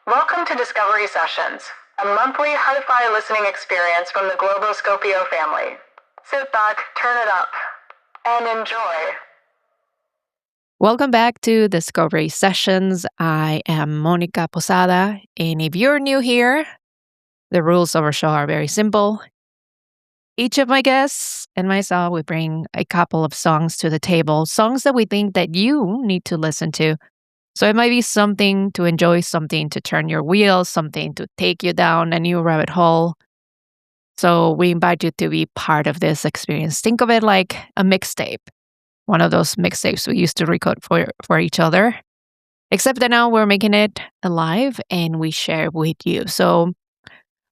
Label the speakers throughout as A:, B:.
A: Welcome to Discovery Sessions, a monthly hi-fi listening experience from the Globoscopio family. Sit back, turn it up, and enjoy.
B: Welcome back to Discovery Sessions. I am Monica Posada, and if you're new here, the rules of our show are very simple. Each of my guests and myself, we bring a couple of songs to the table, songs that we think that you need to listen to. So it might be something to enjoy, something to turn your wheels, something to take you down a new rabbit hole. So we invite you to be part of this experience. Think of it like a mixtape, one of those mixtapes we used to record for each other, except that now we're making it alive and we share with you. So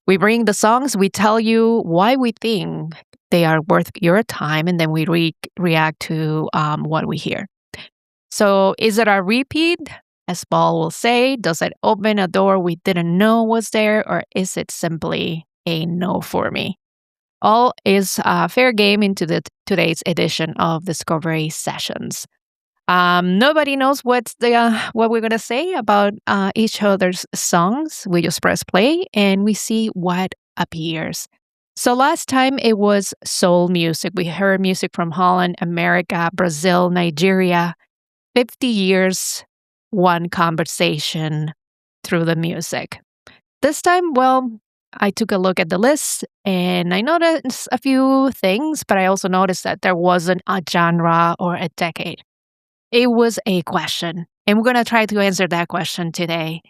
B: we bring the songs, we tell you why we think they are worth your time, and then we react to what we hear. So is it a repeat, as Paul will say? Does it open a door we didn't know was there, or is it simply a no for me? All is fair game into today's edition of Discovery Sessions. Nobody knows what we're going to say about each other's songs. We just press play and we see what appears. So last time it was soul music. We heard music from Holland, America, Brazil, Nigeria. 50 years, one conversation through the music. This time, well, I took a look at the list and I noticed a few things, but I also noticed that there wasn't a genre or a decade. It was a question, and we're going to try to answer that question today.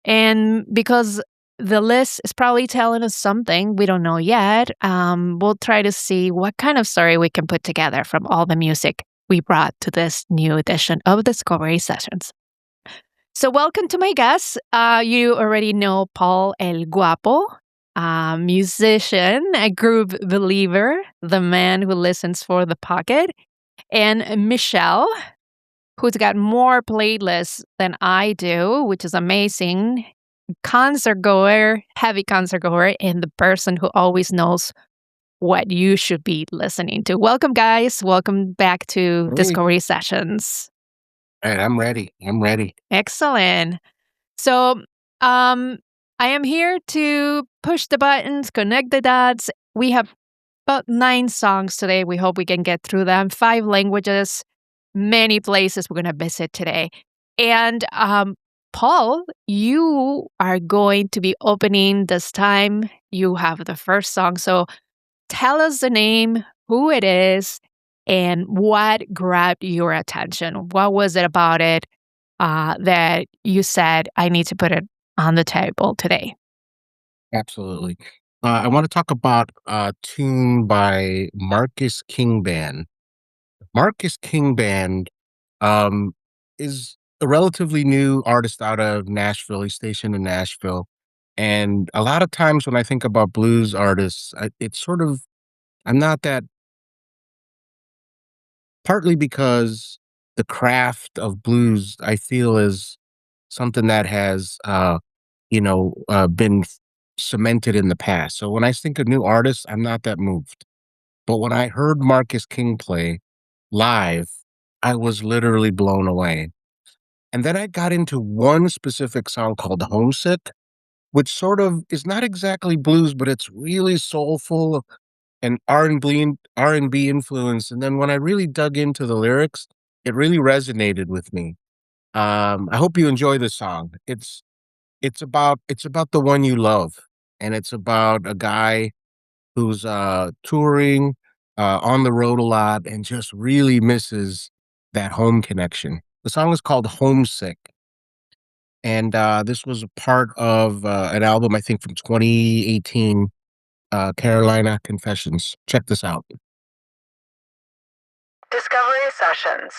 B: And because the list is probably telling us something we don't know yet, we'll try to see what kind of story we can put together from all the music we brought to this new edition of Discovery Sessions. So welcome to my guests. You already know Paul El Guapo, a musician, a groove believer, the man who listens for the pocket, and Michelle, who's got more playlists than I do, which is amazing. Concert goer, heavy concert goer, and the person who always knows what you should be listening to. Welcome, guys. Welcome back to Discovery Sessions.
C: All right, I'm ready.
B: Excellent. So I am here to push the buttons, connect the dots. We have about 9 songs today. We hope we can get through them. 5 languages, many places we're going to visit today. And Paul, you are going to be opening this time. You have the first song. So tell us the name, who it is, and what grabbed your attention. What was it about it that you said, I need to put it on the table today?
C: Absolutely. I want to talk about a tune by Marcus King Band. Marcus King Band is a relatively new artist out of Nashville. He's stationed in Nashville. And a lot of times when I think about blues artists, I'm not that, partly because the craft of blues, I feel, is something that has, been cemented in the past. So when I think of new artists, I'm not that moved. But when I heard Marcus King play live, I was literally blown away. And then I got into one specific song called Homesick, which sort of is not exactly blues, but it's really soulful and R&B influence. And then when I really dug into the lyrics, it really resonated with me. I hope you enjoy this song. It's about the one you love, and it's about a guy who's touring on the road a lot and just really misses that home connection. The song is called Homesick. And this was a part of an album, I think, from 2018, Carolina Confessions. Check this out.
A: Discovery Sessions.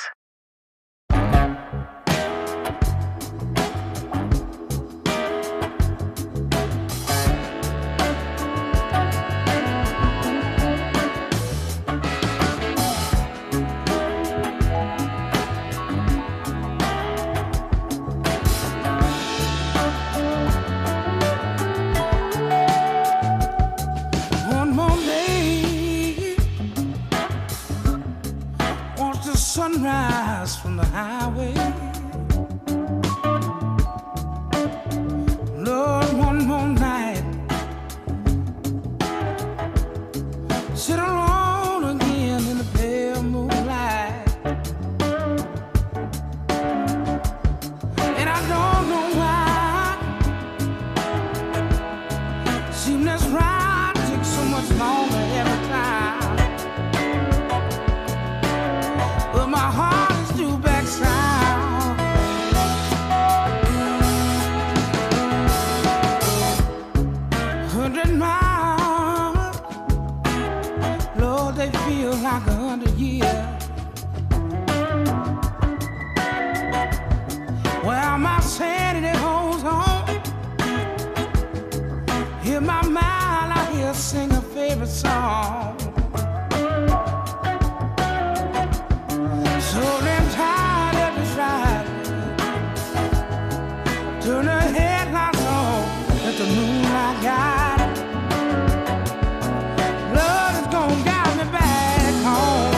D: Sunrise from the highway, sing a favorite song. So damn tired of this ride. Turn the headlights on, let the moonlight guide. Love is gonna guide me back home.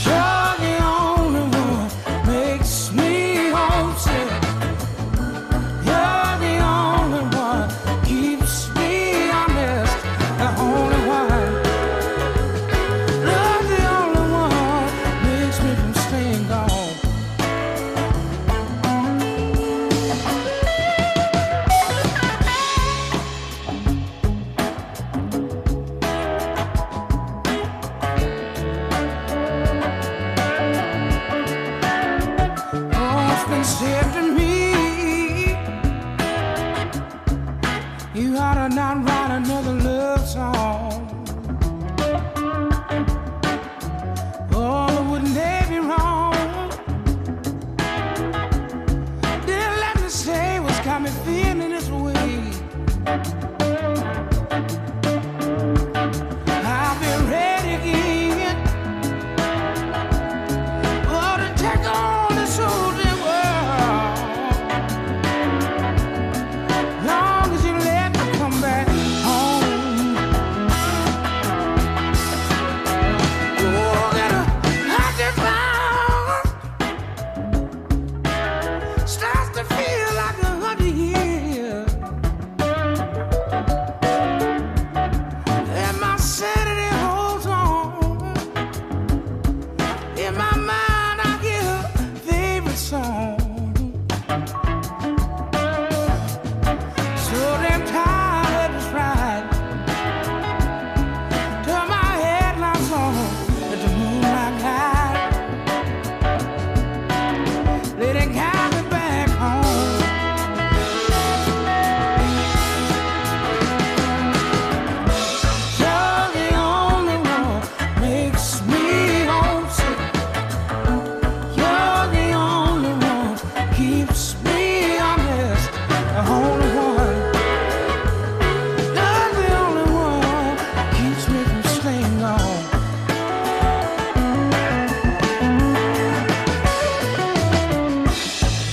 D: You're the only one makes me homesick. You're the only one keeps me honest. The only one. Love's the only one makes me from staying gone. Oh, it's been said to me, you ought to not write another love song. Oh, wouldn't they be wrong? Then let me say what's got me feeling this way. I've been ready again. Oh, to take on this whole world. Long as you let me come back home. Oh, that I just found starts to feel like 100 years. And my sanity holds on. In my mind, I hear a favorite song. So damn tired of this ride. Turn my headlights on, let the moonlight guide. Let it guide me back home. You're the only one makes me homesick. You're the only one keeps me honest. The only one. You're the only one keeps me from staying gone.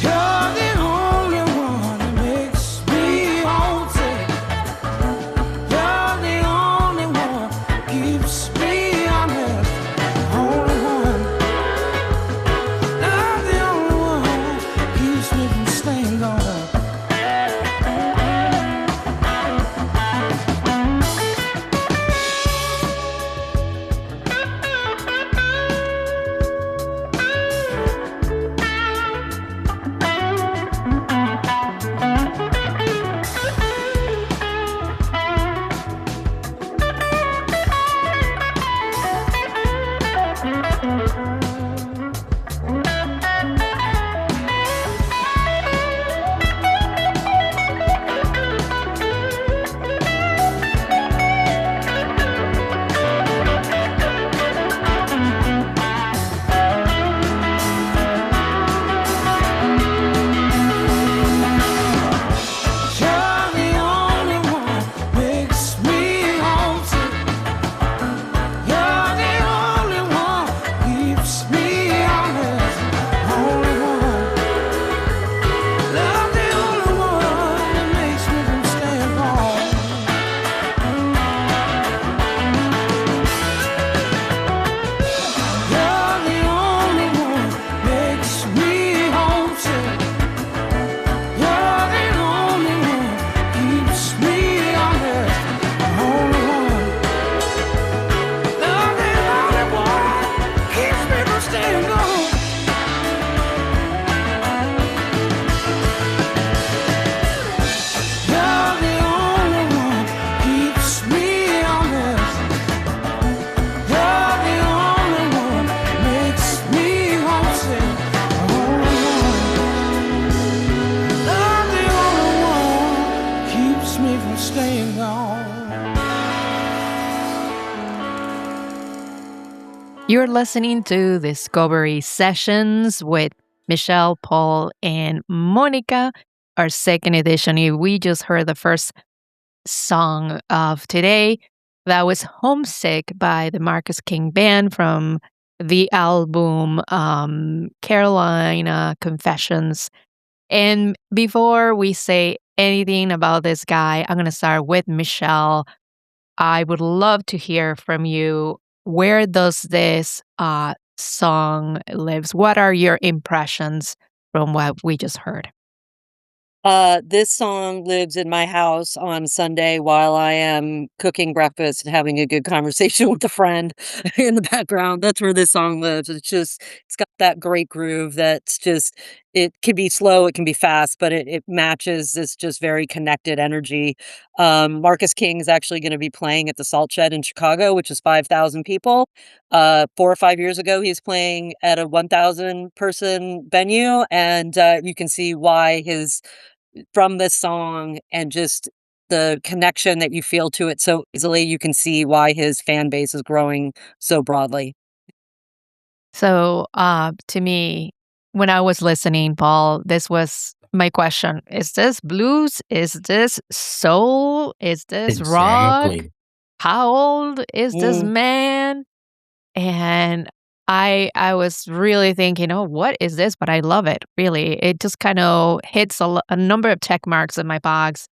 D: You're the only one that makes me homesick. You're the only one keeps me honest. Only one. You're the only one keeps me from staying gone. You're the only one makes me homesick. You're the only one keeps me honest. Only one. Love the only one that makes me from staying gone. You're the only one makes me homesick. You're the only one keeps me honest. Only one. Love the only one keeps me from staying gone. You're the only one keeps me honest. You're the only one makes me homesick. Only one. Love the only one keeps me from staying gone.
B: You're listening to Discovery Sessions with Michelle, Paul, and Monica. our second edition. If we just heard the first song of today, that was Homesick by the Marcus King Band from the album Carolina Confessions. And before we say anything about this guy, I'm going to start with Michelle. I would love to hear from you. Where does this song lives? What are your impressions from what we just heard?
E: This song lives in my house on Sunday while I am cooking breakfast and having a good conversation with a friend in the background. That's where this song lives. It's got that great groove that's just, it can be slow, it can be fast, but it matches this just very connected energy. Marcus King is actually going to be playing at the Salt Shed in Chicago, which is 5,000 people. 4 or 5 years ago, he was playing at a 1,000 person venue, and you can see why from this song and just the connection that you feel to it so easily, you can see why his fan base is growing so broadly.
B: So, to me, when I was listening, Paul, this was my question. Is this blues? Is this soul? Is this rock?
C: Exactly.
B: How old is this
E: Mm.
B: man? And I was really thinking, oh, what is this? But I love it, really. It just kind of hits a number of check marks in my box.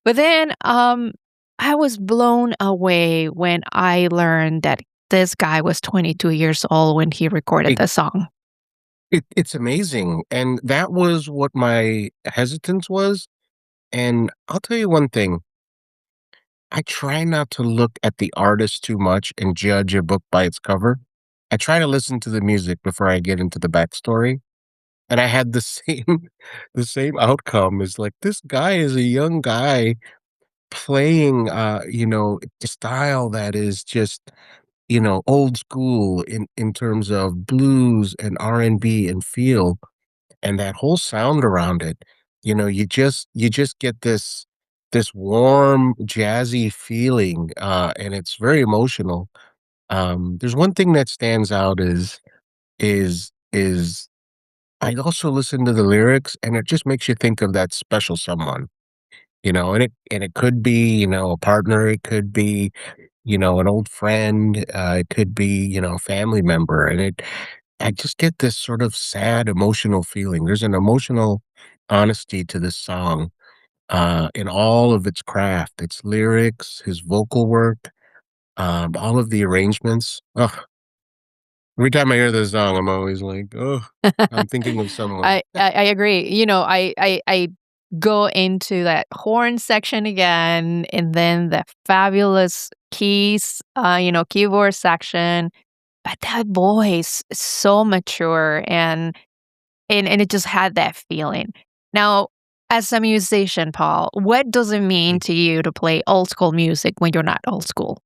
B: But then I was blown away when I learned that this guy was 22 years old when he recorded
C: It-
B: the song.
C: It's amazing. And that was what my hesitance was. And I'll tell you one thing. I try not to look at the artist too much and judge a book by its cover. I try to listen to the music before I get into the backstory. And I had the the same outcome. Is like, this guy is a young guy playing, a style that is just, old school in terms of blues and R&B and feel, and that whole sound around it. You just get this warm jazzy feeling, and it's very emotional. There's one thing that stands out is I also listen to the lyrics, and it just makes you think of that special someone, and it could be, a partner, it could be, an old friend, it could be, a family member, and I just get this sort of sad emotional feeling. There's an emotional honesty to this song, in all of its craft, its lyrics, his vocal work, all of the arrangements. Ugh, every time I hear this song, I'm always like, oh, I'm thinking of someone.
B: I agree. I go into that horn section again, and then the fabulous keys, keyboard section. But that voice is so mature, and it just had that feeling. Now, as a musician, Paul, what does it mean to you to play old school music when you're not old school?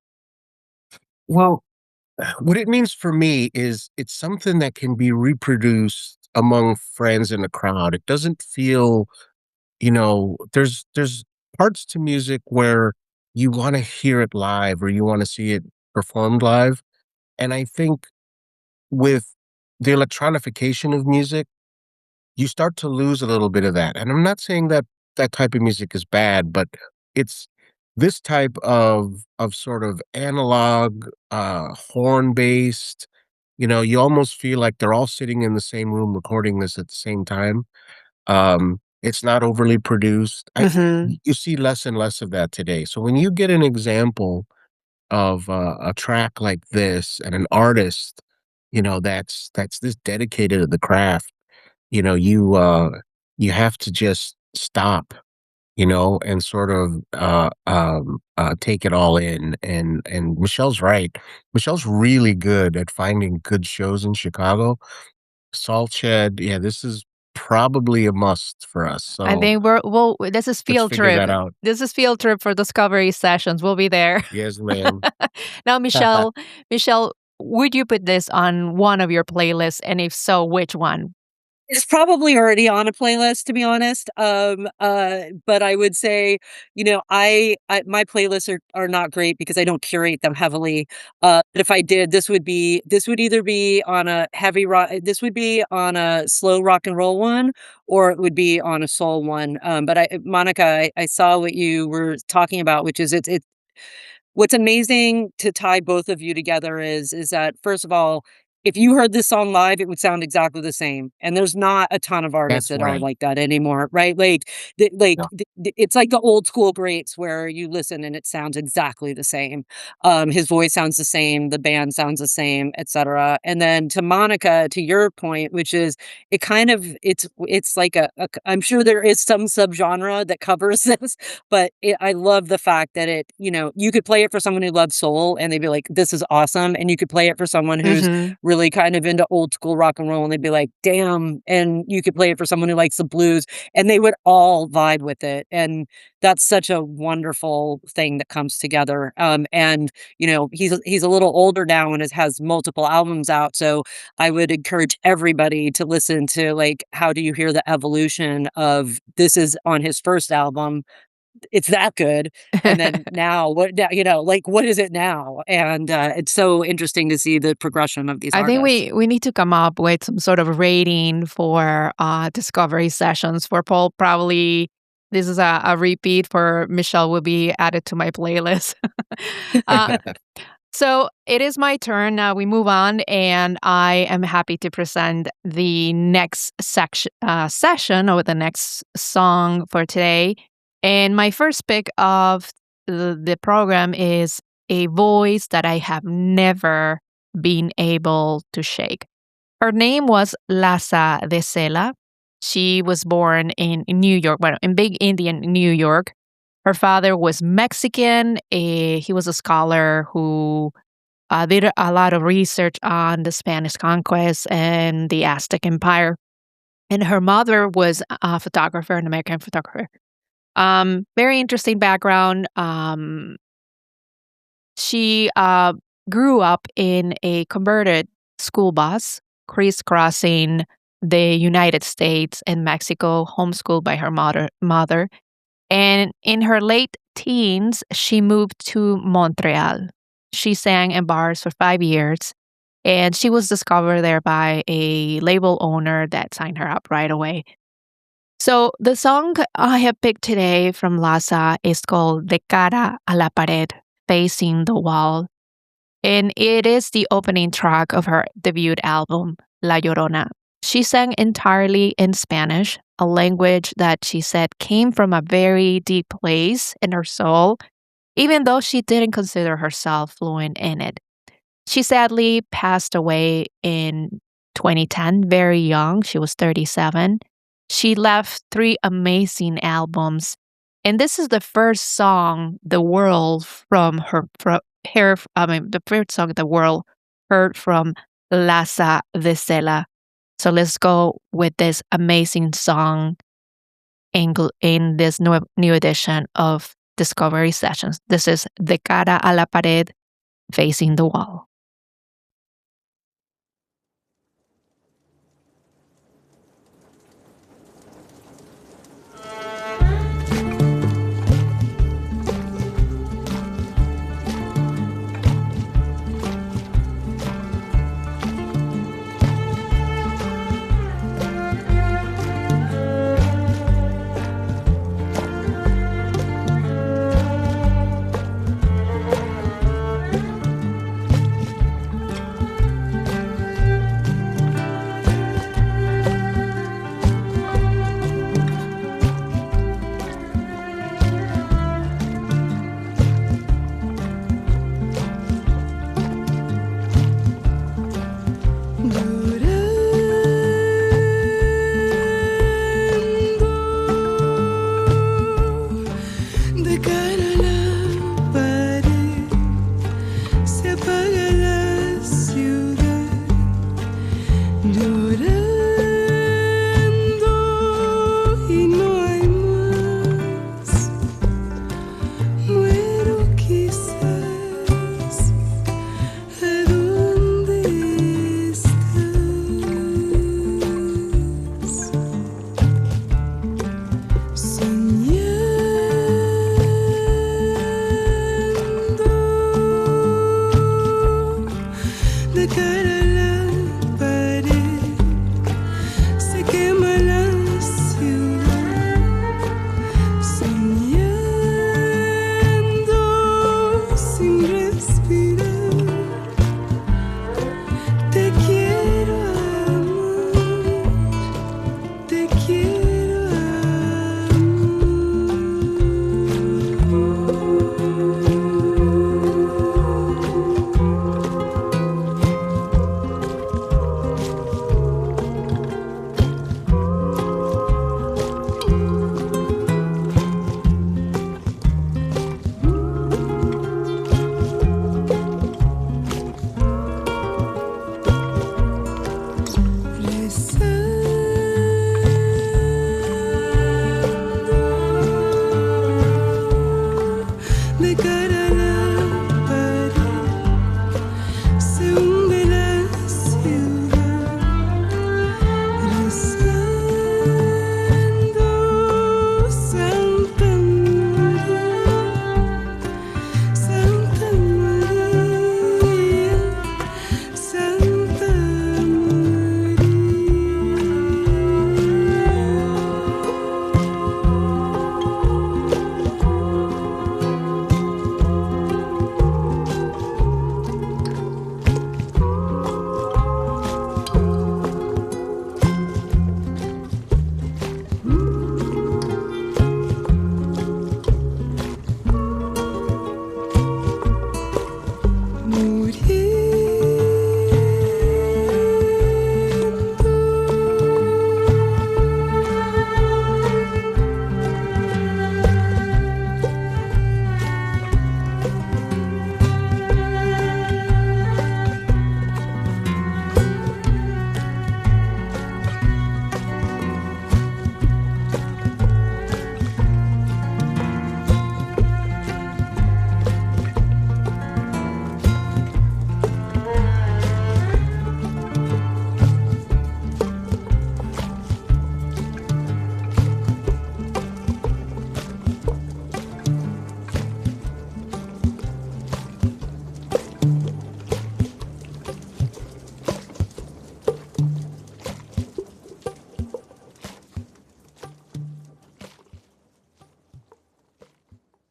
C: Well, what it means for me is it's something that can be reproduced among friends in a crowd. It doesn't feel, there's parts to music where you want to hear it live or you want to see it performed live. And I think with the electronification of music, you start to lose a little bit of that. And I'm not saying that that type of music is bad, but it's this type of sort of analog, horn based. You almost feel like they're all sitting in the same room recording this at the same time. It's not overly produced. You see less and less of that today. So when you get an example of a track like this and an artist, that's this dedicated to the craft, you know, you uh you have to just stop, and sort of take it all in. And Michelle's right. Michelle's really good at finding good shows in Chicago. Salt Shed, yeah, this is probably a must for us.
B: I
C: So
B: think this is
C: let's
B: field
C: figure
B: trip.
C: that out.
B: This is field trip for Discovery Sessions. We'll be there.
C: Yes, ma'am.
B: Now, Michelle, would you put this on one of your playlists? And if so, which one?
E: It's probably already on a playlist, to be honest. But I would say, my playlists are not great because I don't curate them heavily. But if I did, this would either be on a heavy rock, this would be on a slow rock and roll one, or it would be on a soul one. But Monica, I saw what you were talking about, which is it's what's amazing to tie both of you together is that, first of all, if you heard this song live, it would sound exactly the same, and there's not a ton of artists
C: That's
E: that are
C: right.
E: like that anymore, right?
C: Yeah.
E: It's like the old school greats where you listen and it sounds exactly the same. His voice sounds the same, the band sounds the same, etc. And then to Monica, to your point, which is it kind of it's like I'm sure there is some subgenre that covers this, but I love the fact that you could play it for someone who loves soul and they'd be like, this is awesome. And you could play it for someone who's
B: Hmm.
E: really kind of into old school rock and roll and they'd be like, damn. And you could play it for someone who likes the blues and they would all vibe with it. And that's such a wonderful thing that comes together. And he's a little older now and has multiple albums out. So I would encourage everybody to listen to like How Do You Hear the Evolution of this is on his first album. It's that good. And then now like what is it now? And it's so interesting to see the progression of these
B: I think
E: artists.
B: we need to come up with some sort of rating for discovery sessions for Paul. Probably this is a repeat for Michelle will be added to my playlist. uh, so it is my turn. Now we move on, and I am happy to present the next session or the next song for today. And my first pick of the program is a voice that I have never been able to shake. Her name was Lhasa De Sela. She was born in New York, well, in Big Indian, New York. Her father was Mexican. He was a scholar who did a lot of research on the Spanish conquest and the Aztec Empire. And her mother was a photographer, an American photographer. Very interesting background. She grew up in a converted school bus, crisscrossing the United States and Mexico, homeschooled by her mother. And in her late teens, she moved to Montreal. She sang in bars for 5 years, and she was discovered there by a label owner that signed her up right away. So the song I have picked today from Lhasa is called De Cara a la Pared, Facing the Wall. And it is the opening track of her debut album, La Llorona. She sang entirely in Spanish, a language that she said came from a very deep place in her soul, even though she didn't consider herself fluent in it. She sadly passed away in 2010, very young. She was 37. She left 3 amazing albums. And this is the first song the world the first song the world heard from Lhasa De Sela. So let's go with this amazing song in this new edition of Discovery Sessions. This is De Cara a la Pared, Facing the Wall.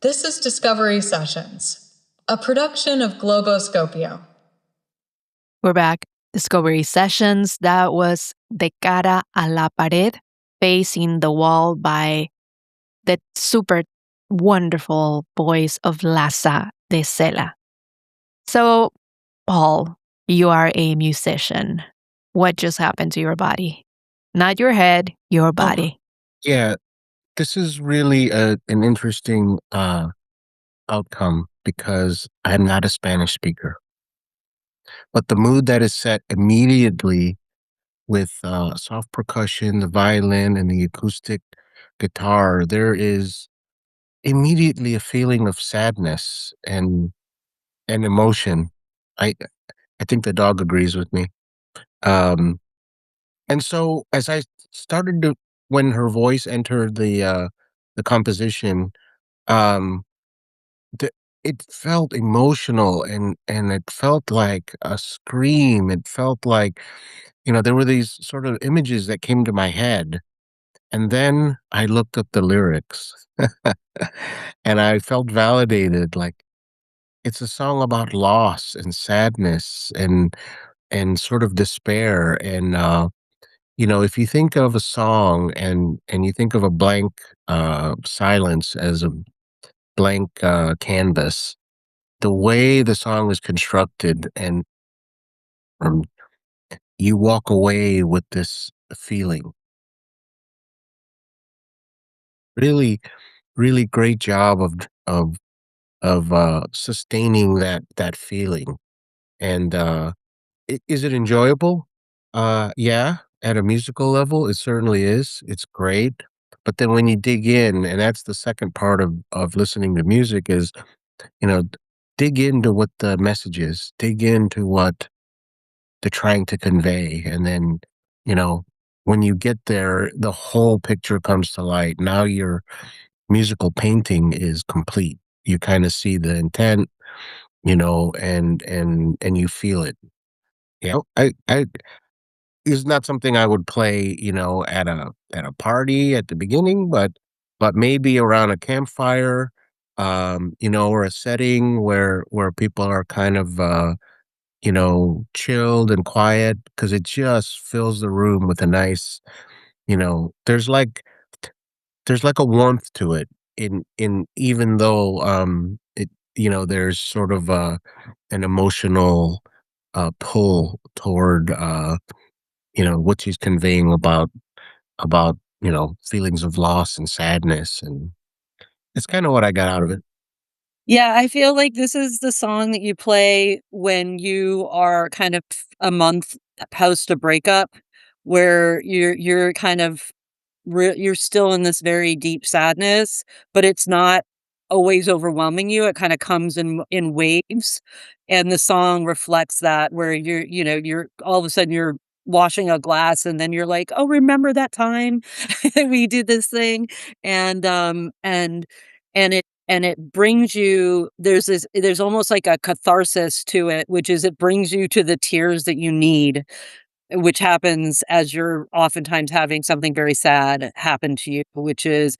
A: This is Discovery Sessions, a production of Globoscopio.
B: We're back. Discovery Sessions. That was De Cara a la Pared, Facing the Wall by the super wonderful voice of Lhasa De Sela. So, Paul, you are a musician. What just happened to your body? Not your head, your body.
C: Yeah, this is really an interesting outcome because I'm not a Spanish speaker. But the mood that is set immediately with soft percussion, the violin, and the acoustic guitar, there is immediately a feeling of sadness and emotion. I I think the dog agrees with me. Um, and so as I started to, when her voice entered the composition, um, the, it felt emotional and it felt like a scream. It felt like, there were these sort of images that came to my head. And then I looked up the lyrics and I felt validated. Like it's a song about loss and sadness and sort of despair. And, if you think of a song and you think of a blank silence as a blank canvas, the way the song is constructed and um, you walk away with this feeling. Really, really great job of sustaining that feeling. And is it enjoyable? Yeah, at a musical level, it certainly is. It's great. But then when you dig in, and that's the second part of listening to music is, you know, d- dig into what the message is, dig into what they're trying to convey. And then, you know, when you get there, the whole picture comes to light. Now your musical painting is complete. You kind of see the intent, and you feel it. I it's not something I would play, at a party at the beginning, but maybe around a campfire, or a setting where people are kind of chilled and quiet because it just fills the room with a nice, you know, there's like there's like a warmth to it in even though there's sort of an emotional pull toward what she's conveying about feelings of loss and sadness, and it's kind of what I got out of it.
E: Yeah, I feel like this is the song that you play when you are kind of a month post a breakup, where you're kind of you're still in this very deep sadness, but it's not always overwhelming you. It kind of comes in waves, and the song reflects that. Where you're all of a sudden you're washing a glass, and then you're like, "Oh, remember that time we did this thing?" And it brings you there's almost like a catharsis to it, which is it brings you to the tears that you need, which happens as you're oftentimes having something very sad happen to you, which is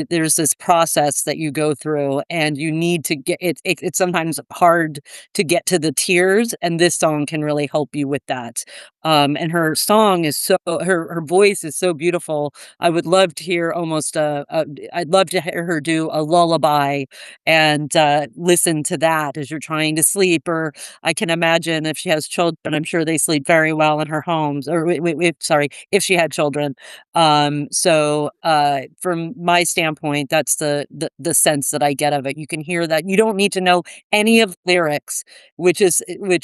E: there's this process that you go through, and you need to get it's sometimes hard to get to the tears, and this song can really help you with that. And her song is her voice is so beautiful. I would love to hear I'd love to hear her do a lullaby and listen to that as you're trying to sleep. Or I can imagine if she has children, I'm sure they sleep very well in her homes. Or sorry, if she had children. From my standpoint, that's the sense that I get of it. You can hear that. You don't need to know any of the lyrics, which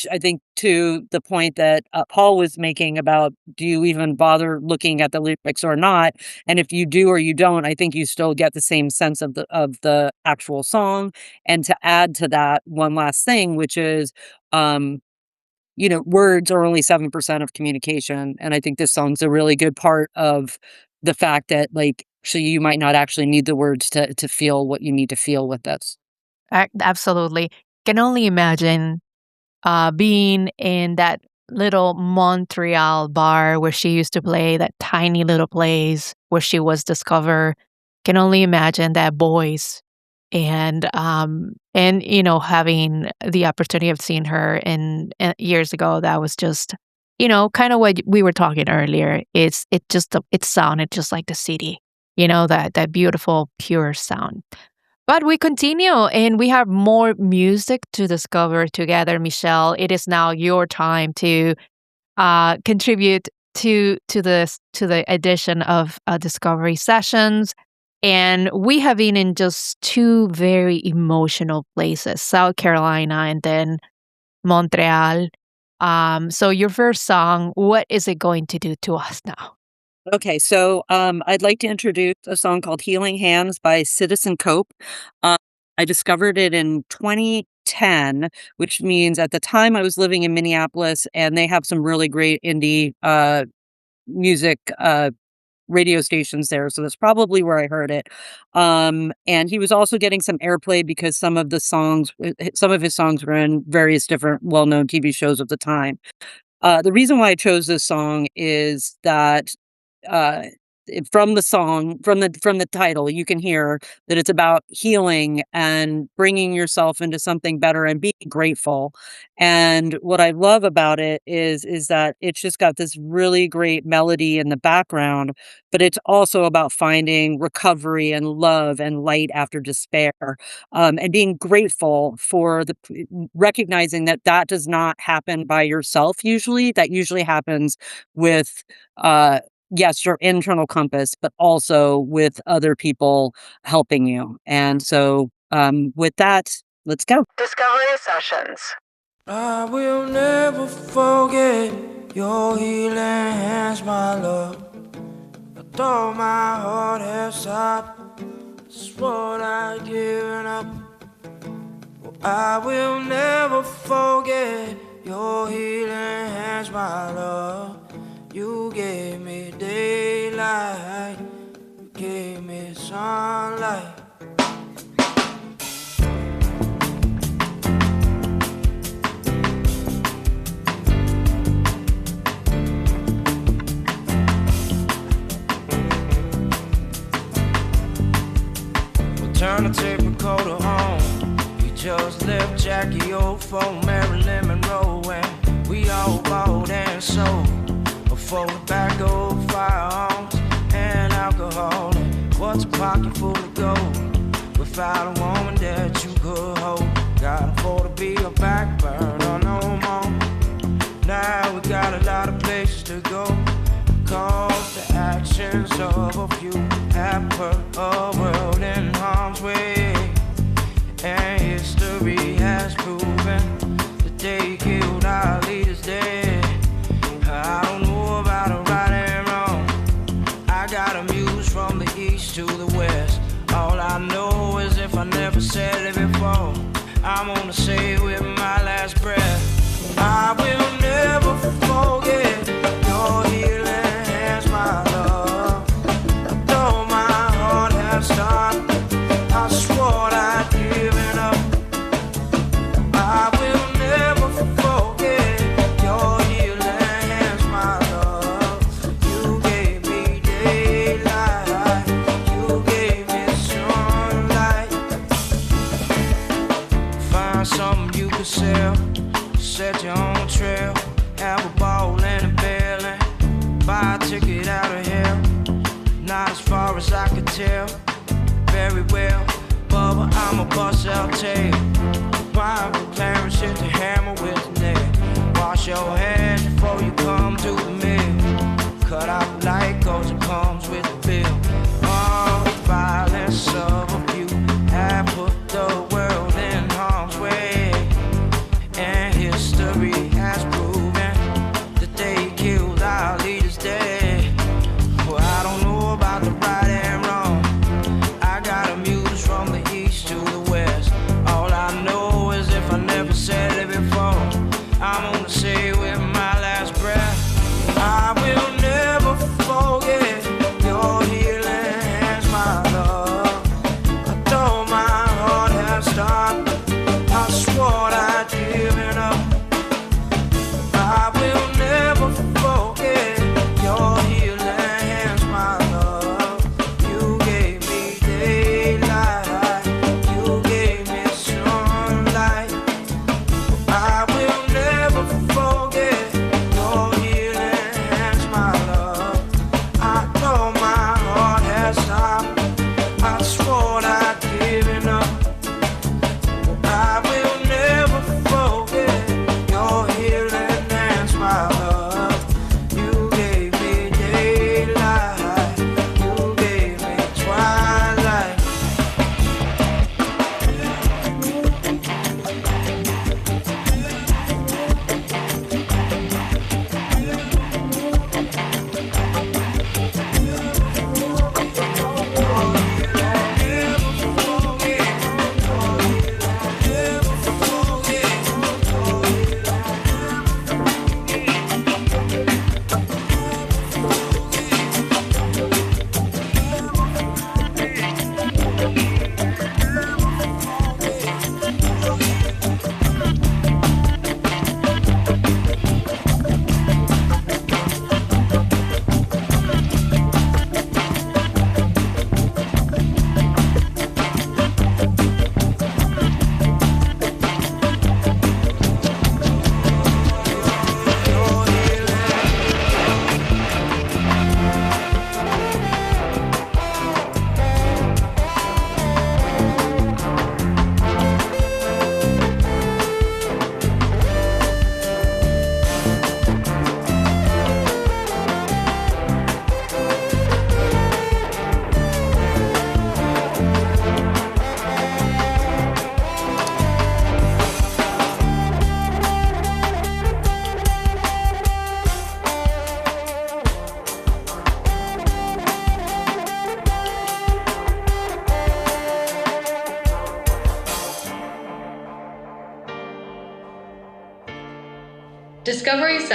E: I think to the point that Paul was making about, do you even bother looking at the lyrics or not? And if you do or you don't, I think you still get the same sense of the actual song. And to add to that, one last thing, which is, words are only 7% of communication. And I think this song's a really good part of the fact that, like, so you might not actually need the words to feel what you need to feel with this.
B: Absolutely. Can only imagine being in that little Montreal bar where she used to play, that tiny little place where she was discovered. Can only imagine that voice and having the opportunity of seeing her in years ago, that was just kind of what we were talking earlier. It sounded just like the city, that beautiful pure sound. But we continue, and we have more music to discover together. Michelle, it is now your time to contribute to the edition of Discovery Sessions. And we have been in just two very emotional places, South Carolina and then Montreal. So your first song, what is it going to do to us now?
E: Okay, so I'd like to introduce a song called Healing Hands by Citizen Cope. I discovered it in 2010, which means at the time I was living in Minneapolis, and they have some really great indie music radio stations there. So that's probably where I heard it. And he was also getting some airplay because some of his songs were in various different well-known TV shows of the time. The reason why I chose this song is that from the title, you can hear that it's about healing and bringing yourself into something better and being grateful. And what I love about it is that it's just got this really great melody in the background, but it's also about finding recovery and love and light after despair, and being grateful for recognizing that does not happen by yourself usually. That usually happens with yes, your internal compass, but also with other people helping you. And so with that, let's go.
A: Discovery Sessions.
D: I will never forget your healing hands, my love. Although my heart has stopped, swore I'd given up. Well, I will never forget your healing hands, my love. You gave me daylight, you gave me sunlight. We'll turn the tape recorder on. You just left Jackie O for Marilyn Monroe, and we all bought and sold for tobacco, firearms, and alcohol. And what's a pocket full of gold without a woman that you could hold? Gotta afford to be a back burner no more. Now we got a lot of places to go, cause the actions of a few have put a world in harm's way. And history has proven that they killed our leaders dead. I don't know about a right and wrong. I got a muse from the east to the west. All I know is if I never said it before, I'm gonna say it with my last breath. I will never forget your healing hands, my love. Though my heart has stopped, I swore I'd given up. I will never forget your healing hands, my love. You gave me daylight, you gave me sunlight. Find something you could sell, set your own trail, have a ball and a belly, buy a ticket out of hell. Not as far as I could tell, very well, Bubba, I'm a bust out tail. Private Clarence hit the hammer with the nail. Wash your hands before you come to the mill. Cut out the light cause it comes with the bill. All the violence of a few have put the world in harm's way. And history has proven that they killed our leaders dead. Well, I don't know about the right and wrong. I got a muse from the east to the west. All I know is if I never said it before, I'm gonna say it with my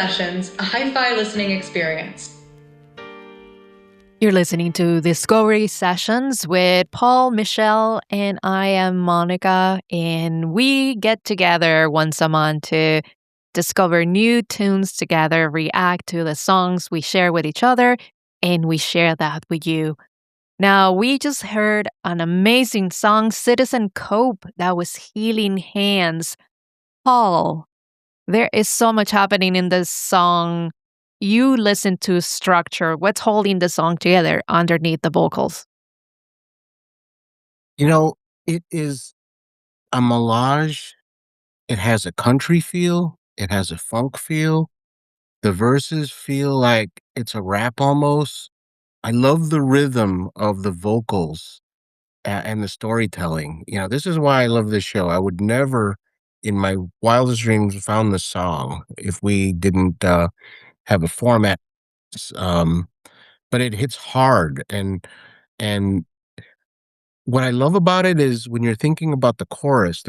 A: Sessions, a hi-fi listening experience.
B: You're listening to Discovery Sessions with Paul, Michelle, and I am Monica. And we get together once a month to discover new tunes together, react to the songs we share with each other, and we share that with you. Now, we just heard an amazing song, Citizen Cope, that was Healing Hands. Paul, there is so much happening in this song. You listen to structure. What's holding the song together underneath the vocals?
C: You know, it is a melange. It has a country feel. It has a funk feel. The verses feel like it's a rap almost. I love the rhythm of the vocals and the storytelling. This is why I love this show. I would never, in my wildest dreams, found this song if we didn't have a format. Um, but it hits hard, and what I love about it is when you're thinking about the chorus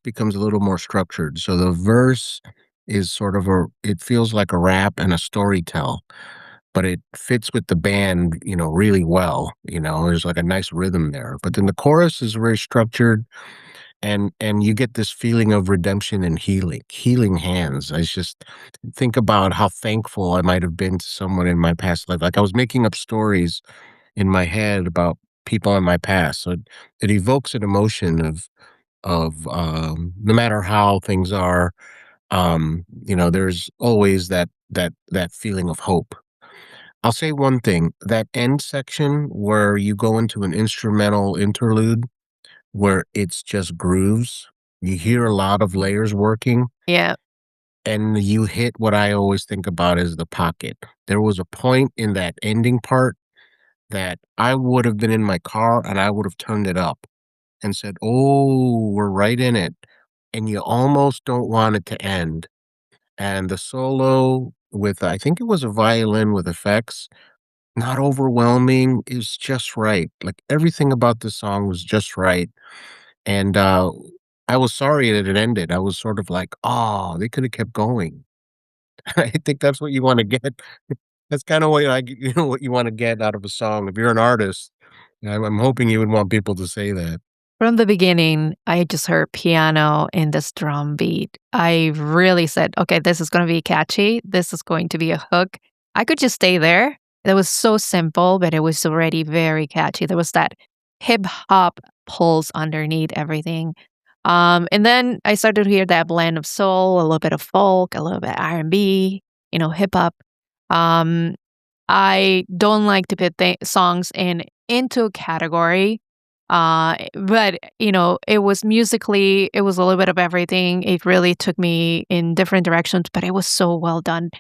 C: becomes a little more structured. So the verse is sort of it feels like a rap and a storytell, but it fits with the band, really well. There's like a nice rhythm there. But then the chorus is very structured, and you get this feeling of redemption and healing hands. I just think about how thankful I might have been to someone in my past life. Like I was making up stories in my head about people in my past. So it evokes an emotion of no matter how things are, there's always that feeling of hope. I'll say one thing, that end section where you go into an instrumental interlude where it's just grooves, you hear a lot of layers working,
B: Yeah.
C: and you hit what I always think about as the pocket. There was a point in that ending part that I would have been in my car and I would have turned it up and said, "Oh, we're right in it." And you almost don't want it to end. And the solo with, I think it was a violin with effects, not overwhelming, is just right. Like everything about the song was just right. And I was sorry that it ended. I was sort of like, oh, they could have kept going. I think that's what you want to get. That's kind of what what you want to get out of a song. If you're an artist, I'm hoping you would want people to say that.
B: From the beginning, I just heard piano and this drum beat. I really said, okay, this is going to be catchy. This is going to be a hook. I could just stay there. It was so simple, but it was already very catchy. There was that hip hop pulse underneath everything. And then I started to hear that blend of soul, a little bit of folk, a little bit R&B, hip hop. Um, I don't like to put songs into a category. But it was musically, it was a little bit of everything. It really took me in different directions, but it was so well done.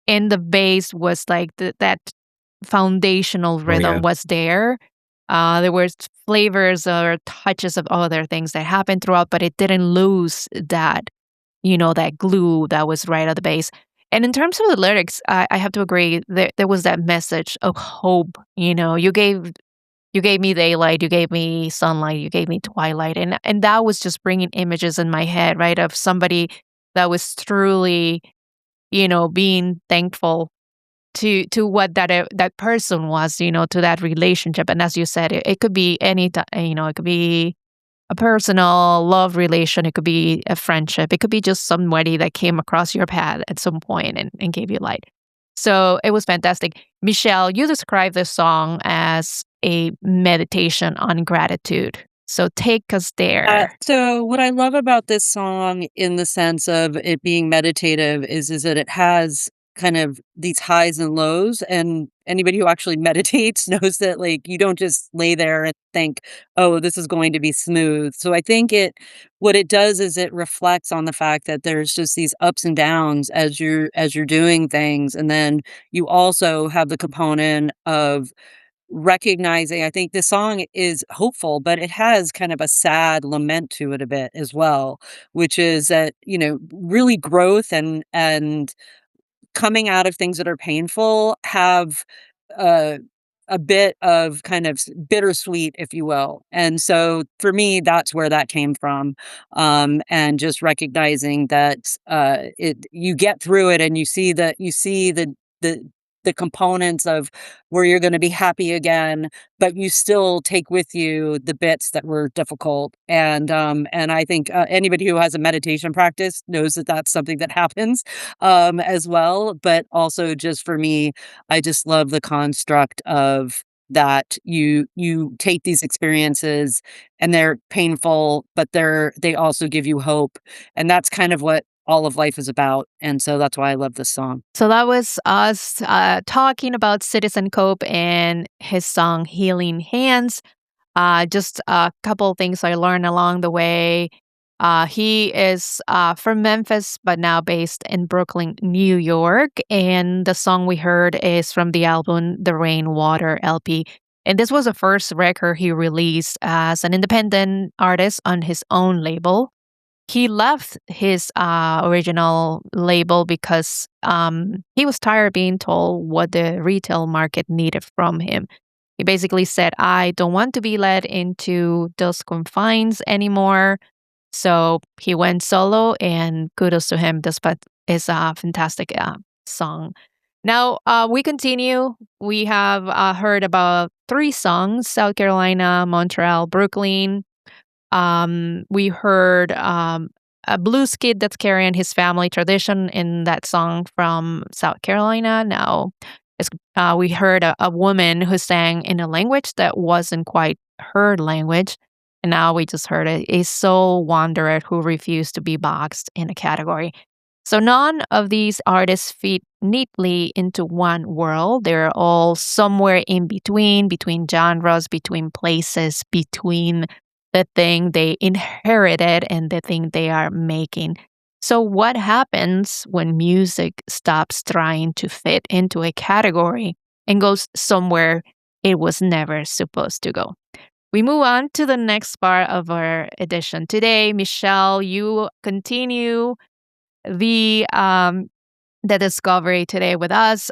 B: And the bass was like that foundational
C: Oh,
B: rhythm
C: yeah.
B: was there. There were flavors or touches of other things that happened throughout, but it didn't lose that glue that was right at the base. And in terms of the lyrics, I have to agree that there was that message of hope. You gave me daylight, you gave me sunlight, you gave me twilight, and that was just bringing images in my head, right, of somebody that was truly, being thankful to what that person was, to that relationship. And as you said, it could be it could be a personal love relation, it could be a friendship, it could be just somebody that came across your path at some point and gave you light. So it was fantastic. Michelle, you described this song as a meditation on gratitude. So take us there.
E: So what I love about this song in the sense of it being meditative is that it has kind of these highs and lows, and anybody who actually meditates knows that like you don't just lay there and think, oh, this is going to be smooth. So I think what it does is it reflects on the fact that there's just these ups and downs as you're doing things, and then you also have the component of recognizing. I think the song is hopeful, but it has kind of a sad lament to it a bit as well, which is that, really growth and coming out of things that are painful have uh a bit of kind of bittersweet, if you will. And so for me, that's where that came from. And just recognizing that you get through it and you see the components of where you're going to be happy again, but you still take with you the bits that were difficult. And I think anybody who has a meditation practice knows that that's something that happens as well. But also, just for me, I just love the construct of that you take these experiences and they're painful, but they also give you hope, and that's kind of what all of life is about. And so that's why I love this song.
B: So that was us talking about Citizen Cope and his song Healing Hands. Just a couple things I learned along the way. He is from Memphis, but now based in Brooklyn, New York. And the song we heard is from the album The Rainwater LP. And this was the first record he released as an independent artist on his own label. He left his original label because he was tired of being told what the retail market needed from him. He basically said, I don't want to be led into those confines anymore. So he went solo, and kudos to him. This is a fantastic song. Now, we continue. We have heard about 3 songs: South Carolina, Montreal, Brooklyn. We heard a blues kid that's carrying his family tradition in that song from South Carolina. Now, we heard a woman who sang in a language that wasn't quite her language. And now we just heard a soul wanderer who refused to be boxed in a category. So none of these artists fit neatly into one world. They're all somewhere in between genres, between places, between the thing they inherited and the thing they are making. So what happens when music stops trying to fit into a category and goes somewhere it was never supposed to go? We move on to the next part of our edition today. Michelle, you continue the discovery today with us.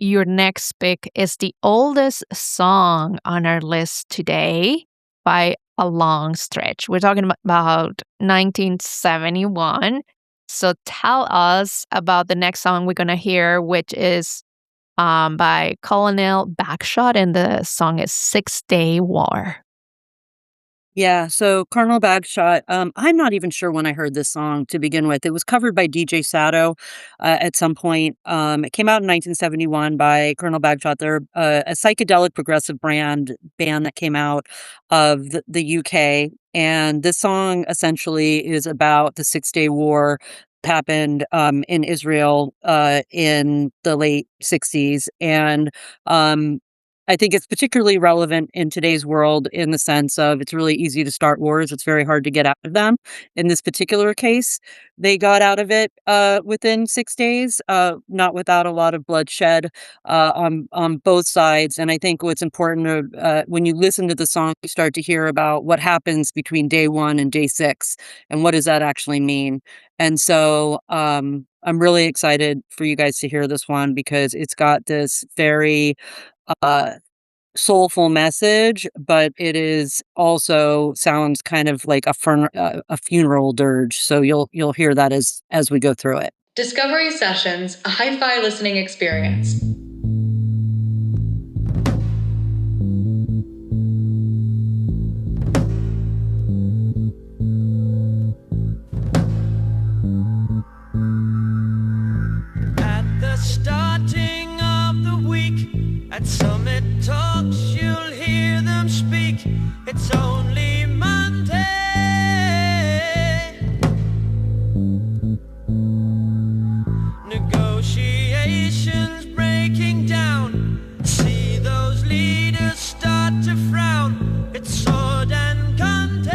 B: Your next pick is the oldest song on our list today by a long stretch. We're talking about 1971. So tell us about the next song we're going to hear, which is by Colonel Bagshot, and the song is 6 Day War.
E: Yeah, so Colonel Bagshot, I'm not even sure when I heard this song to begin with. It was covered by DJ Sado at some point. It came out in 1971 by Colonel Bagshot. They're a psychedelic progressive band that came out of the UK. And this song essentially is about the 6-Day War that happened in Israel in the late 60s. And I think it's particularly relevant in today's world in the sense of it's really easy to start wars. It's very hard to get out of them. In this particular case, they got out of it within 6 days, not without a lot of bloodshed on both sides. And I think what's important when you listen to the song, you start to hear about what happens between day 1 and day 6, and what does that actually mean. And so I'm really excited for you guys to hear this one because it's got this very soulful message, but it is also sounds kind of like a funeral dirge. So you'll hear that as we go through it.
A: Discovery Sessions, a hi-fi listening experience.
D: At the starting of the week, at Summit Talks, you'll hear them speak. It's only Monday. Negotiations breaking down. See those leaders start to frown. It's sword and conte.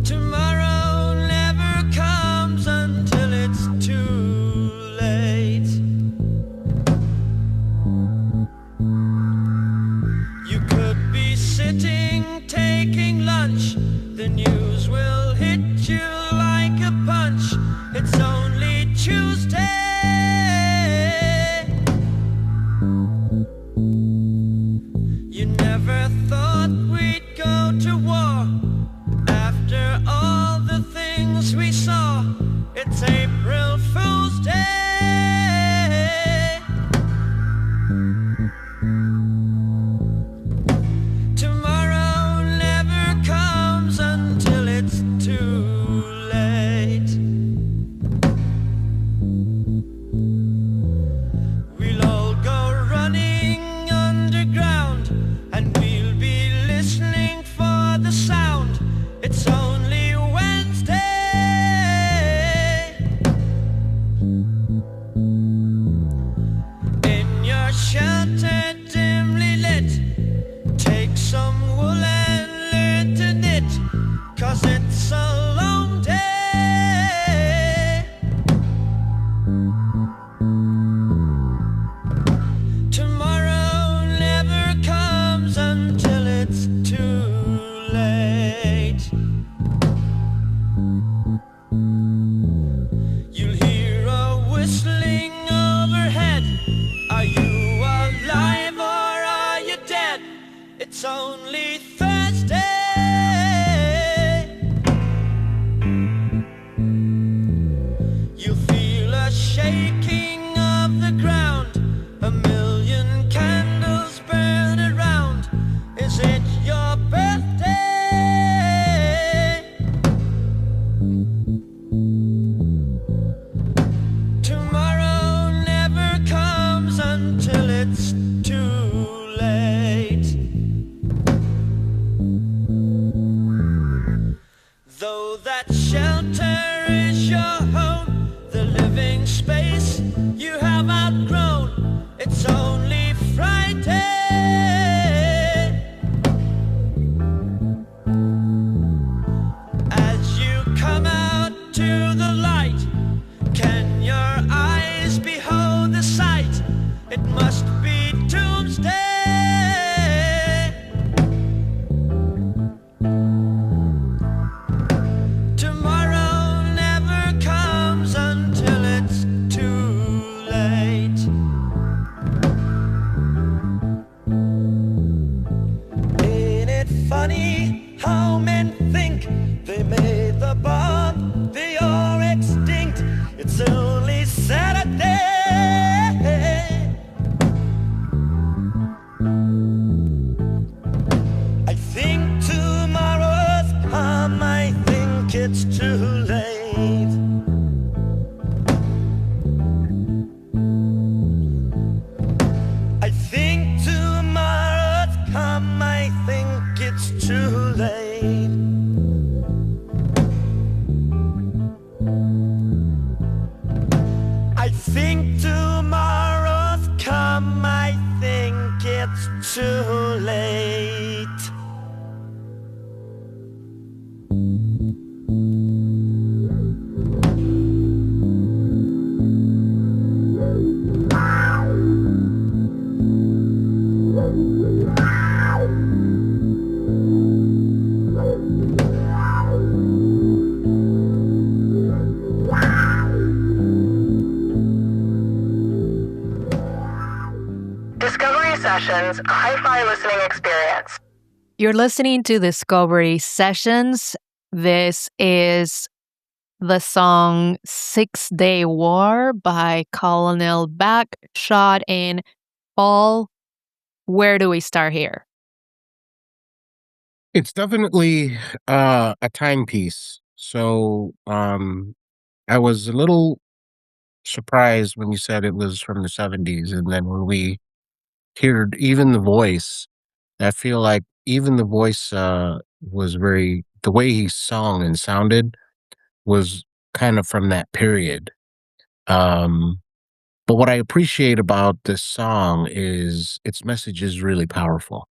D: Tomorrow never comes until it's too stay. Tomorrow never comes until it's too late. We'll all go running underground, and we'll be listening for the sound. It's only Wednesday. In your shelter dimly lit, take some wool and learn to knit, 'cause it's a long day. Tomorrow never comes until it's too late. You'll hear a whistling overhead. Are you alive or are you dead? It's only Thursday. You feel a shaking of the ground. A million candles burn around. Is it your birthday? Tomorrow never comes until it's too late. Though that shelter is your home, the living space you have outgrown, it's only Friday. As you come out to the light, can your eyes behold the sight? It must be doomsday. Tomorrow never comes until it's too late. Ain't it funny how men think they made the bomb, they are extinct? It's only Saturday. I think tomorrow's come, I think it's too late. I think tomorrow's come, I think it's too late. I think tomorrow's come, I think it's too late.
A: Discovery Sessions, a hi-fi listening experience.
B: You're listening to Discovery Sessions. This is the song 6-Day War by Colonel Bagshot. And Paul, where do we start here?
C: It's definitely a timepiece. So I was a little surprised when you said it was from the 70s. And then when we heard even the voice, I feel like even the voice was very, the way he sung and sounded was kind of from that period. But what I appreciate about this song is its message is really powerful.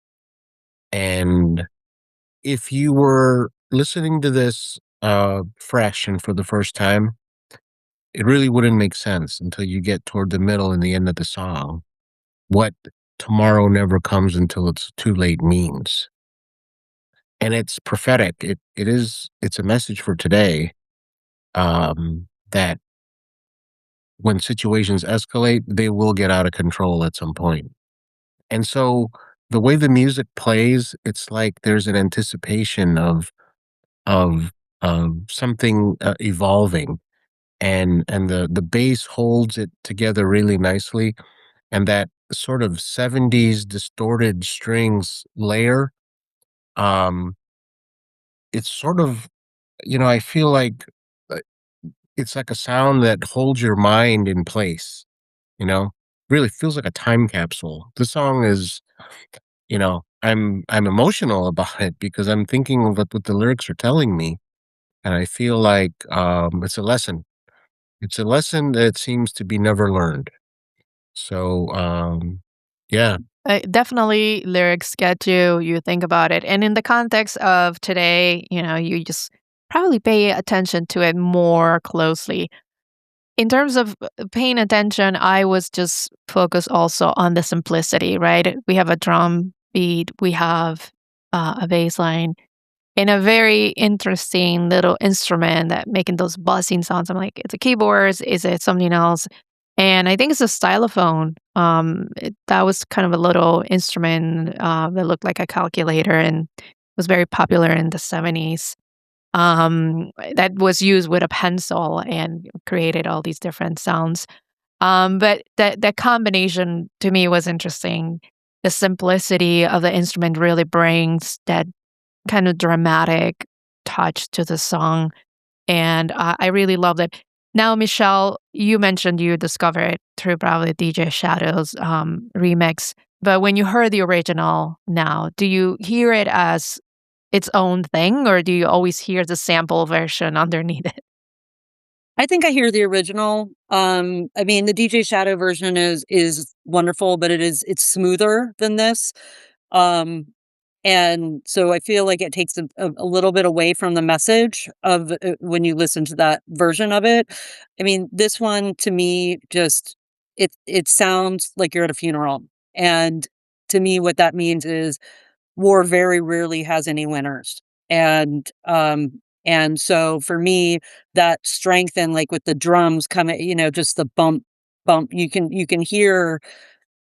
C: And if you were listening to this fresh and for the first time, it really wouldn't make sense until you get toward the middle and the end of the song what tomorrow never comes until it's too late means. And it's prophetic. It's a message for today, that when situations escalate, they will get out of control at some point. And so the way the music plays, it's like there's an anticipation of something evolving. and the bass holds it together really nicely, and that sort of 70s distorted strings layer, um, it's sort of, I feel like, uh, it's like a sound that holds your mind in place, you know? Really feels like a time capsule. The song is, I'm emotional about it because I'm thinking of what the lyrics are telling me, and I feel like, it's a lesson. It's a lesson that seems to be never learned. So, yeah.
B: Definitely lyrics get you, you think about it. And in the context of today, you just probably pay attention to it more closely. In terms of paying attention, I was just focused also on the simplicity, right? We have a drum beat, we have a bass line, and a very interesting little instrument that making those buzzing sounds. I'm like, it's a keyboard, is it something else? And I think it's a stylophone. That was kind of a little instrument that looked like a calculator and was very popular in the 70s. That was used with a pencil and created all these different sounds. But that combination to me was interesting. The simplicity of the instrument really brings that kind of dramatic touch to the song, and I really loved it. Now, Michelle, you mentioned you discovered it through probably DJ Shadow's remix, but when you heard the original now, do you hear it as its own thing, or do you always hear the sample version underneath it?
E: I think I hear the original. I mean, the DJ Shadow version is wonderful, but it's smoother than this. Um, and so I feel like it takes a little bit away from the message of when you listen to that version of it. I mean, this one to me just it sounds like you're at a funeral, and to me, what that means is war very rarely has any winners. And so for me, that strength and like with the drums coming, just the bump, you can hear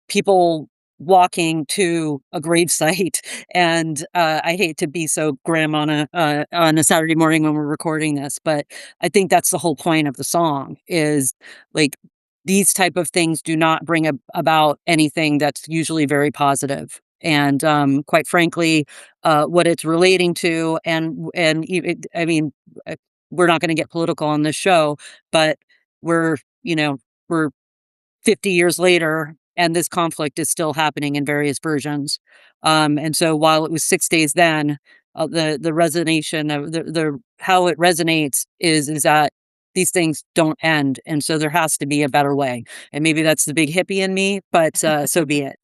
E: people walking to a grave site. And I hate to be so grim on a Saturday morning when we're recording this, but I think that's the whole point of the song is like these type of things do not bring about anything that's usually very positive. And quite frankly, what it's relating to, I mean, uh, we're not going to get political on this show, but we're we're 50 years later, and this conflict is still happening in various versions. And so while it was 6 days then, the resonation of the how it resonates is that these things don't end, and so there has to be a better way. And maybe that's the big hippie in me, but so be it.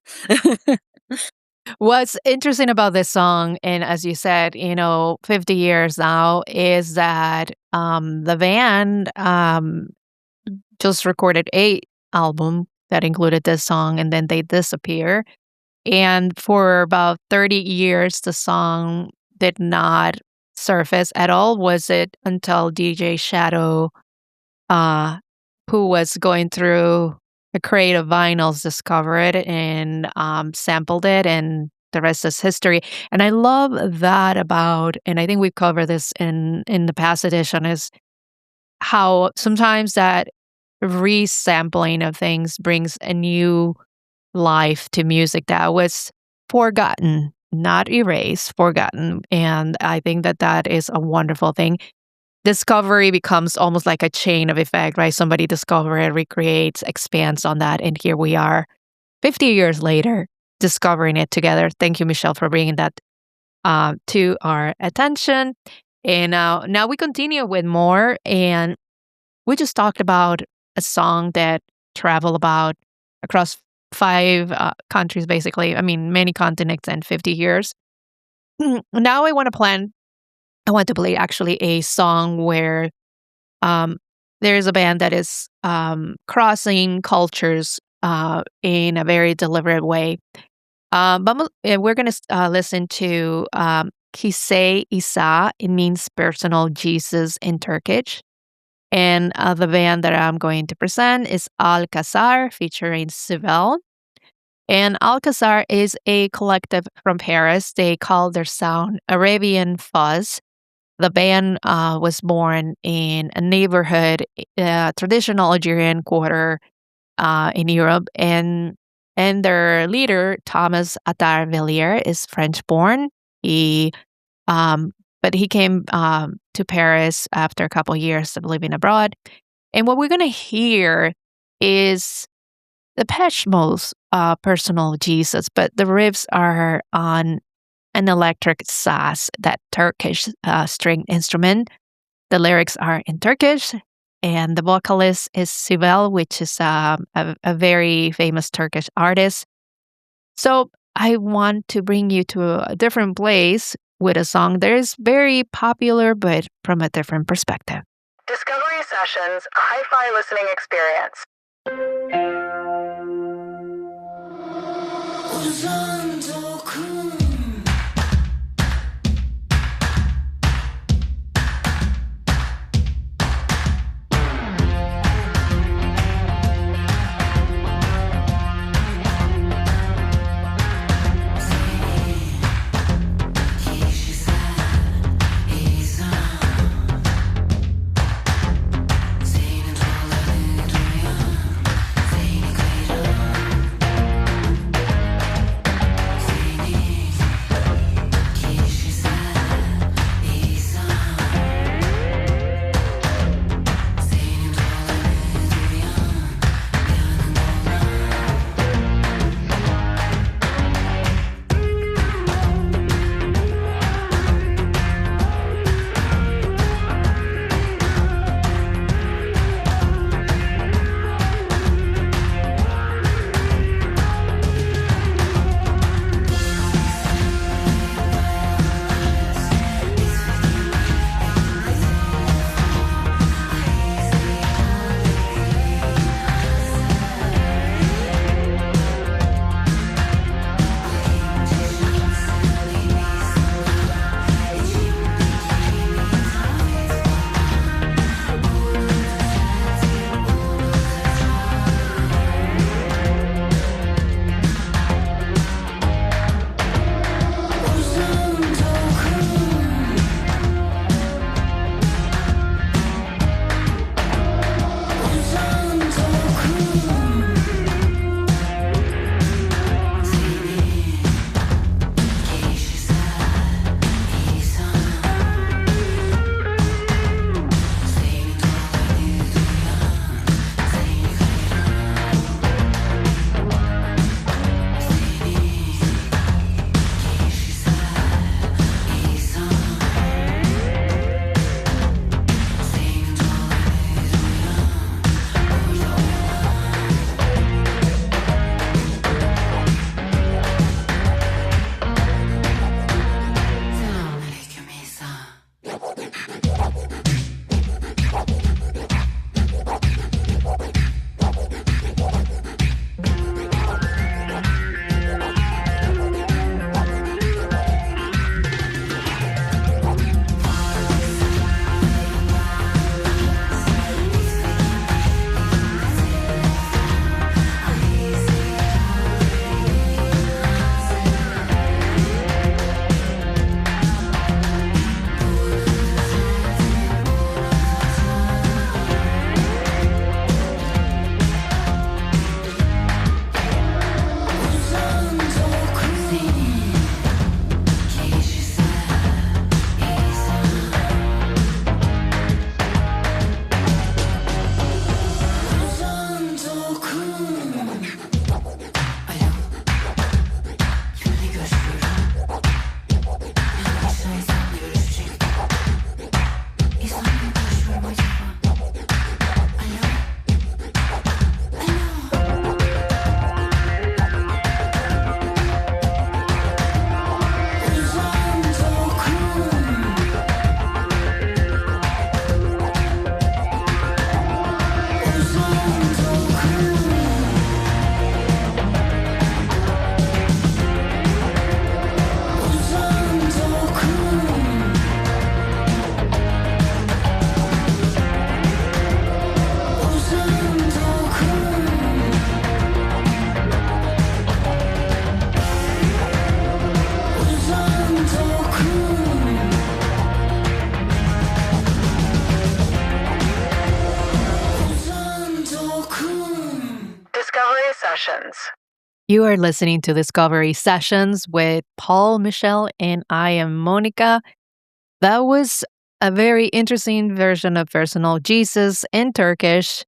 B: What's interesting about this song, and as you said, 50 years now, is that the band just recorded a album that included this song, and then they disappear. And for about 30 years, the song did not surface at all. Was it until DJ Shadow, uh, who was going through a crate of vinyls, discovered it and sampled it, and the rest is history. And I love that about, and I think we've covered this in the past edition, is how sometimes that resampling of things brings a new life to music that was forgotten, not erased, forgotten. And I think that that is a wonderful thing. Discovery becomes almost like a chain of effect, right? Somebody discovers it, recreates, expands on that. And here we are 50 years later, discovering it together. Thank you, Michelle, for bringing that to our attention. And now we continue with more. And we just talked about a song that traveled about across 5 countries, basically. I mean, many continents and 50 years. Now I want to play actually a song where there is a band that is crossing cultures in a very deliberate way. We're going to listen to Kişisel. It means personal Jesus in Turkish. And the band that I'm going to present is Al-Qasar featuring Sibel. And Al-Qasar is a collective from Paris. They call their sound Arabian Fuzz. The band was born in a neighborhood, traditional Algerian quarter in Europe, and their leader, Thomas Attar Villiers, is French-born. But he came to Paris after a couple years of living abroad. And what we're going to hear is Depeche Mode's Personal Jesus, but the riffs are on an electric saz, that Turkish string instrument. The lyrics are in Turkish, and the vocalist is Sibel, which is a very famous Turkish artist. So I want to bring you to a different place with a song that is very popular, but from a different perspective.
A: Discovery Sessions, a hi-fi listening experience.
D: Kişisel
A: Discovery Sessions.
B: You are listening to Discovery Sessions with Paul, Michelle, and I am Monica. That was a very interesting version of Personal Jesus in Turkish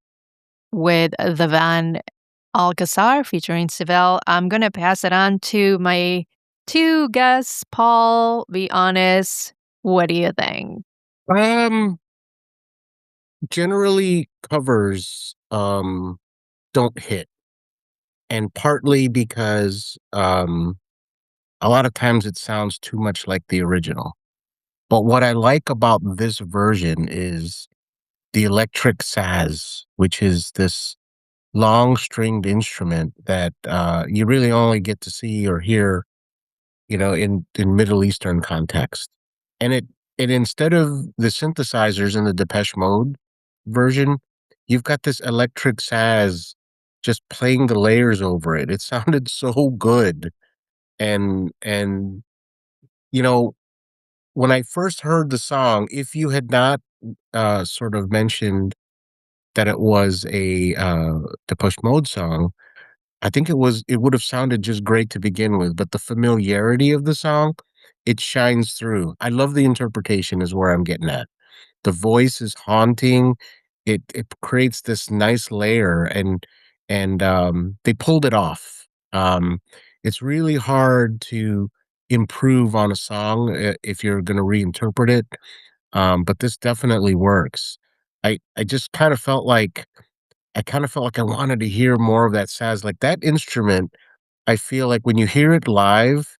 B: with the band Al-Qasar featuring Sibel. I'm going to pass it on to my two guests. Paul, be honest, what do you think?
C: Generally covers don't hit. And partly because a lot of times it sounds too much like the original. But what I like about this version is the electric saz, which is this long stringed instrument that you really only get to see or hear, in Middle Eastern context. And it instead of the synthesizers in the Depeche Mode version, you've got this electric saz just playing the layers over it. It sounded so good. And when I first heard the song, if you had not sort of mentioned that it was a Depeche Mode song, I think it would have sounded just great to begin with, but the familiarity of the song, it shines through. I love the interpretation is where I'm getting at. The voice is haunting. It creates this nice layer and they pulled it off. It's really hard to improve on a song if you're going to reinterpret it. But this definitely works. I just kind of felt like I wanted to hear more of that saz. Like that instrument, I feel like when you hear it live,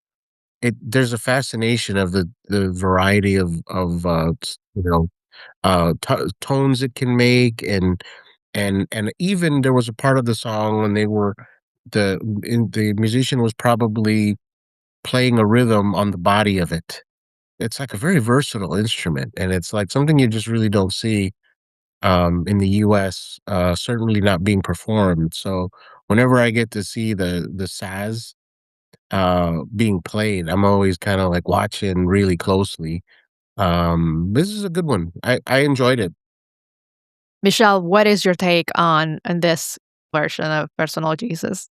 C: there's a fascination of the variety of tones it can make, and even there was a part of the song when the musician was probably playing a rhythm on the body of it. It's like a very versatile instrument, and it's like something you just really don't see in the US, certainly not being performed. So whenever I get to see the saz being played, I'm always kind of like watching really closely. This is a good one. I enjoyed it.
B: Michelle, what is your take on this version of Personal Jesus?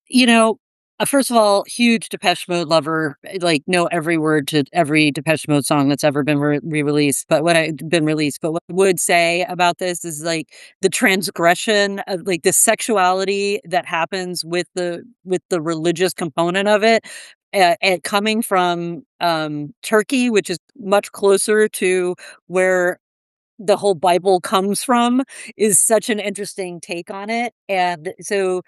E: You know, first of all, huge Depeche Mode lover, like know every word to every Depeche Mode song that's ever been re-released. But what I been released, but what I would say about this is like the transgression of like the sexuality that happens with the religious component of it. And coming from Turkey, which is much closer to where the whole Bible comes from, is such an interesting take on it. And so,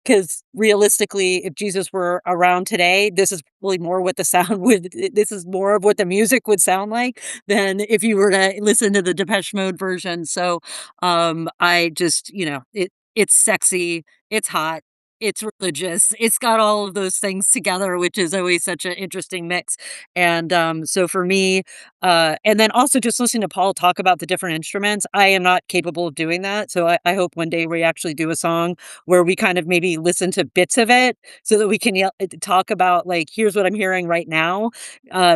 E: because realistically, if Jesus were around today, this is probably more what the sound would, this is more of what the music would sound like than if you were to listen to the Depeche Mode version. So, I just, it's sexy, it's hot. It's religious. It's got all of those things together, which is always such an interesting mix. And so for me, and then also just listening to Paul talk about the different instruments, I am not capable of doing that. So I hope one day we actually do a song where we kind of maybe listen to bits of it so that we can talk about like, here's what I'm hearing right now.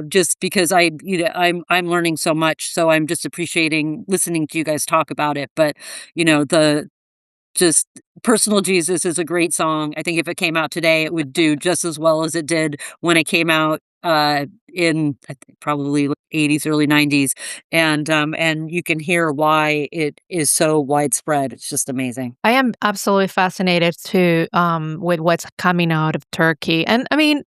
E: Just because I'm learning so much. So I'm just appreciating listening to you guys talk about it. But the just Personal Jesus is a great song. I think if it came out today, it would do just as well as it did when it came out in I think probably late 80s, early 90s. And you can hear why it is so widespread. It's just amazing.
B: I am absolutely fascinated too with what's coming out of Turkey. And I mean,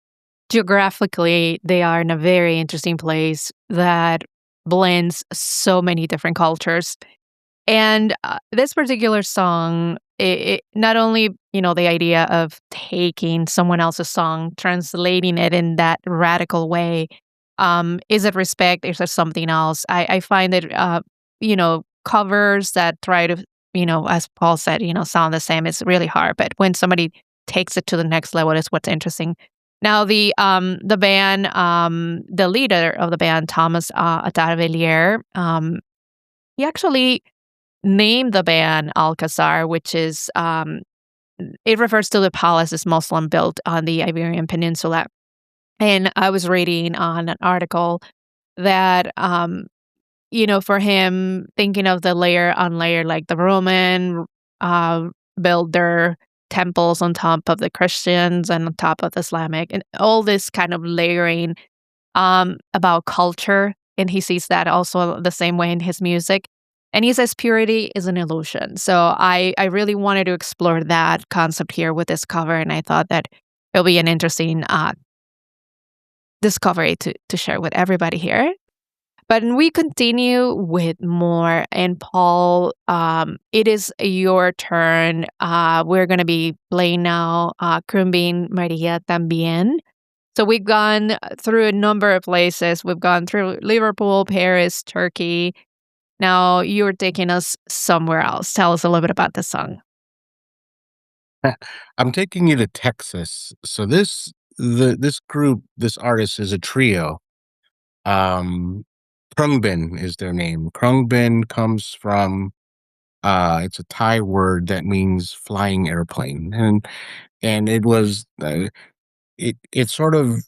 B: geographically, they are in a very interesting place that blends so many different cultures. And this particular song, it not only, the idea of taking someone else's song, translating it in that radical way, is it respect? Is there something else? I find that, covers that try to, as Paul said, sound the same, it's really hard. But when somebody takes it to the next level is what's interesting. Now, the band, the leader of the band, Thomas Attarvellier, he actually named the band Al-Qasar, which is it refers to the palace as Muslim built on the Iberian Peninsula. And I was reading on an article that for him thinking of the layer on layer like the Roman build their temples on top of the Christians and on top of Islamic, and all this kind of layering about culture. And he sees that also the same way in his music. And he says purity is an illusion. So I really wanted to explore that concept here with this cover, and I thought that it'll be an interesting discovery to share with everybody here. But we continue with more. And Paul, it is your turn. We're going to be playing now Khruangbin Maria También. So we've gone through a number of places. We've gone through Liverpool, Paris, Turkey. Now you're taking us somewhere else. Tell us a little bit about the song.
C: I'm taking you to Texas. So this group, this artist is a trio. Khruangbin is their name. Khruangbin comes from it's a Thai word that means flying airplane, and it was it sort of,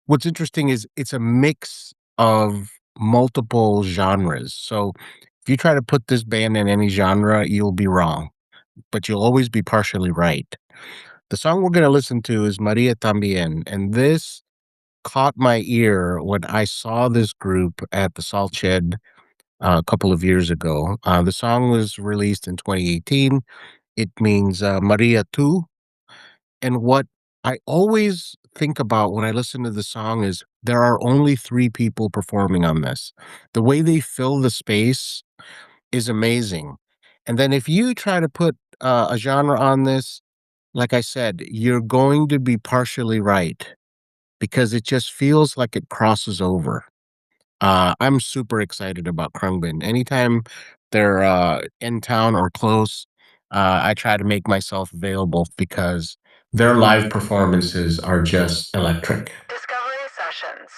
C: what's interesting is it's a mix of multiple genres. So if you try to put this band in any genre, you'll be wrong, but you'll always be partially right. The song we're going to listen to is Maria También, and this caught my ear when I saw this group at the Salt Shed a couple of years ago. The song was released in 2018. It means Maria Tu. And what I always think about when I listen to the song is there are only 3 people performing on this. The way they fill the space is amazing. And then if you try to put a genre on this, like I said, you're going to be partially right, because it just feels like it crosses over. I'm super excited about Khruangbin. Anytime they're in town or close, I try to make myself available because their live performances are just electric.
A: Discovery Sessions.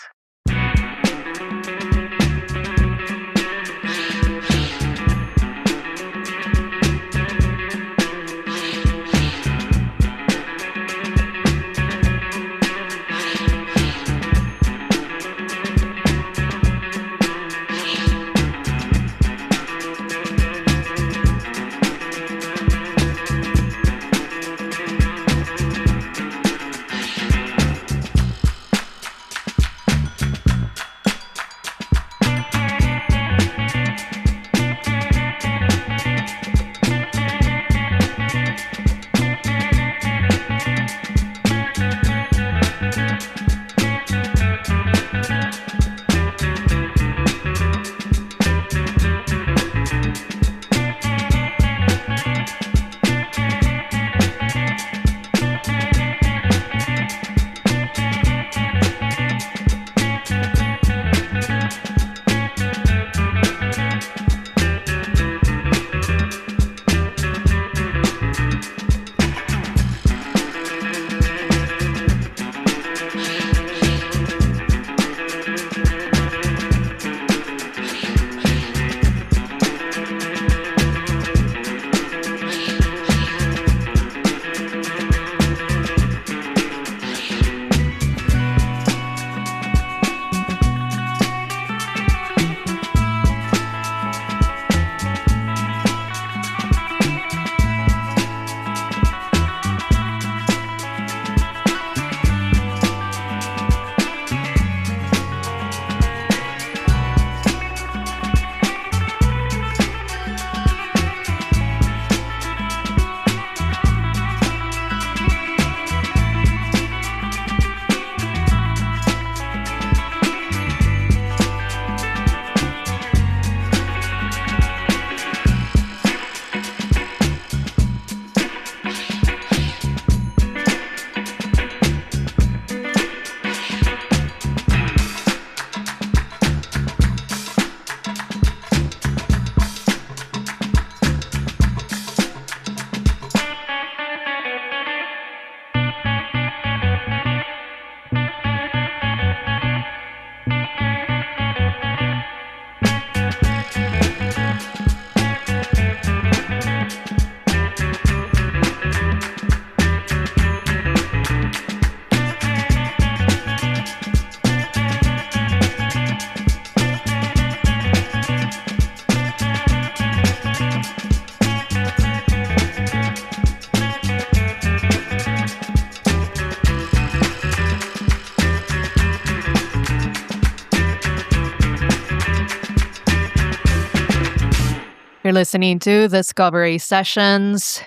B: listening to Discovery Sessions,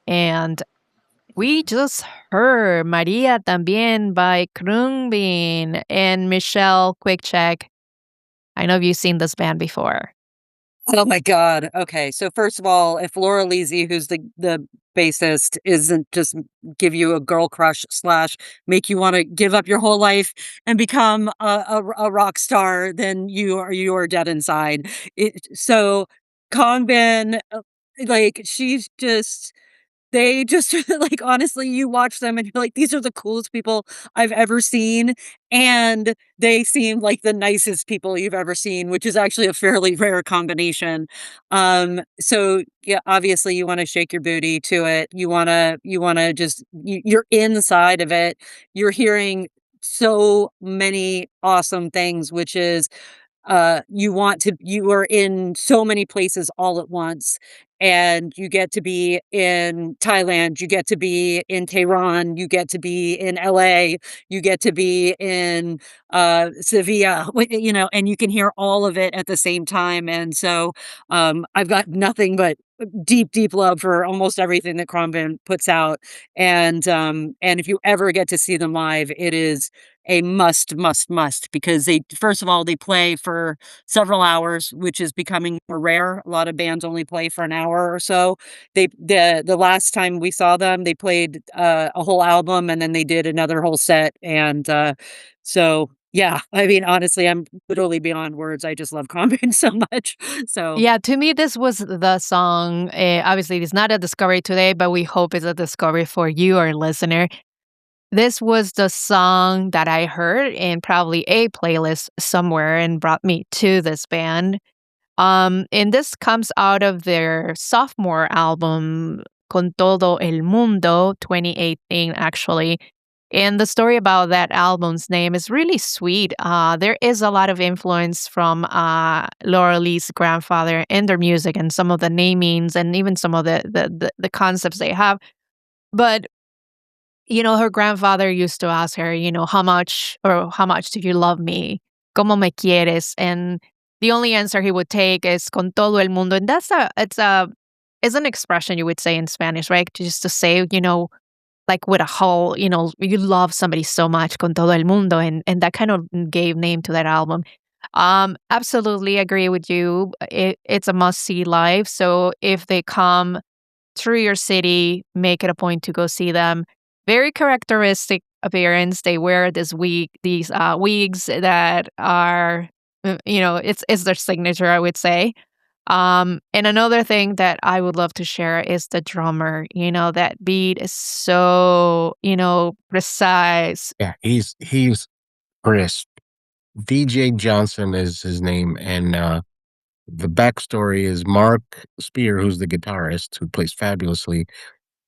B: and we just heard Maria También by Khruangbin. And Michelle, quick check. I know you've seen this band before.
E: Oh my God. Okay. So first of all, if Laura Lisi, who's the bassist, isn't just give you a girl crush / make you want to give up your whole life and become a rock star, then you are dead inside. So Kongbin, like she's just. They just like, honestly, you watch them and you're like, these are the coolest people I've ever seen. And they seem like the nicest people you've ever seen, which is actually a fairly rare combination. So yeah, obviously you want to shake your booty to it. You want to just, you're inside of it. You're hearing so many awesome things, which is you are in so many places all at once, and you get to be in Thailand, you get to be in Tehran, you get to be in LA, you get to be in Sevilla, and you can hear all of it at the same time. And so I've got nothing but deep love for almost everything that Khruangbin puts out. And if you ever get to see them live, it is a must, because first of all, they play for several hours, which is becoming more rare. A lot of bands only play for an hour or so. The last time we saw them, they played a whole album, and then they did another whole set. And so yeah, I mean, honestly, I'm literally beyond words. I just love Khruangbin so much. So
B: Yeah, to me, this was the song. Obviously, it's not a discovery today, but we hope it's a discovery for you, our listener. This was the song that I heard in probably a playlist somewhere and brought me to this band. And this comes out of their sophomore album, Con Todo El Mundo, 2018, actually. And the story about that album's name is really sweet. There is a lot of influence from Laura Lee's grandfather in their music and some of the namings and even some of the concepts they have. But her grandfather used to ask her, how much do you love me? ¿Cómo me quieres? And the only answer he would take is con todo el mundo. And it's an expression you would say in Spanish, right? Just to say, like with a whole, you love somebody so much, con todo el mundo. And that kind of gave name to that album. Absolutely agree with you. It's a must see live. So if they come through your city, make it a point to go see them. Very characteristic appearance. They wear these wigs that are, it's their signature, I would say. And another thing that I would love to share is the drummer. That beat is so, precise.
C: Yeah, he's crisp. DJ Johnson is his name, and the backstory is Mark Spear, who's the guitarist, who plays fabulously.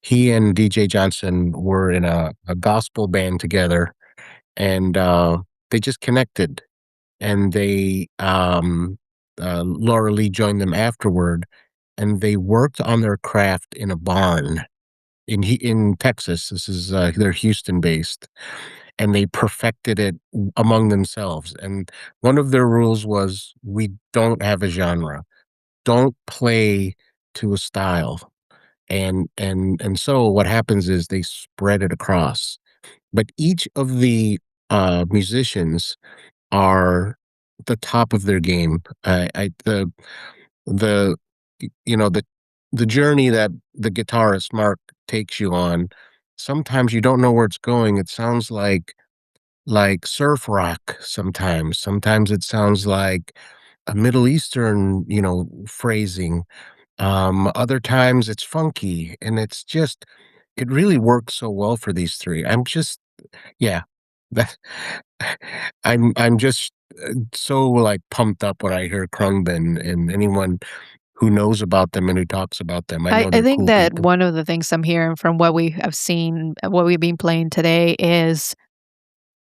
C: He and DJ Johnson were in a gospel band together, and they just connected. And Laura Lee joined them afterward, and they worked on their craft in a barn in Texas. This is they're Houston based, and they perfected it among themselves. And one of their rules was, we don't have a genre, don't play to a style. And so what happens is they spread it across. But each of the musicians are the top of their game. The the journey that the guitarist Mark takes you on, sometimes you don't know where it's going. It sounds like surf rock sometimes. Sometimes it sounds like a Middle Eastern, phrasing. Other times it's funky, and it really works so well for these three. Yeah, that I'm just so like pumped up when I hear Khruangbin, and anyone who knows about them and who talks about them. I know
B: I
C: they're
B: think
C: cool
B: that
C: people.
B: one of the things I'm hearing from what we have seen, what we've been playing today, is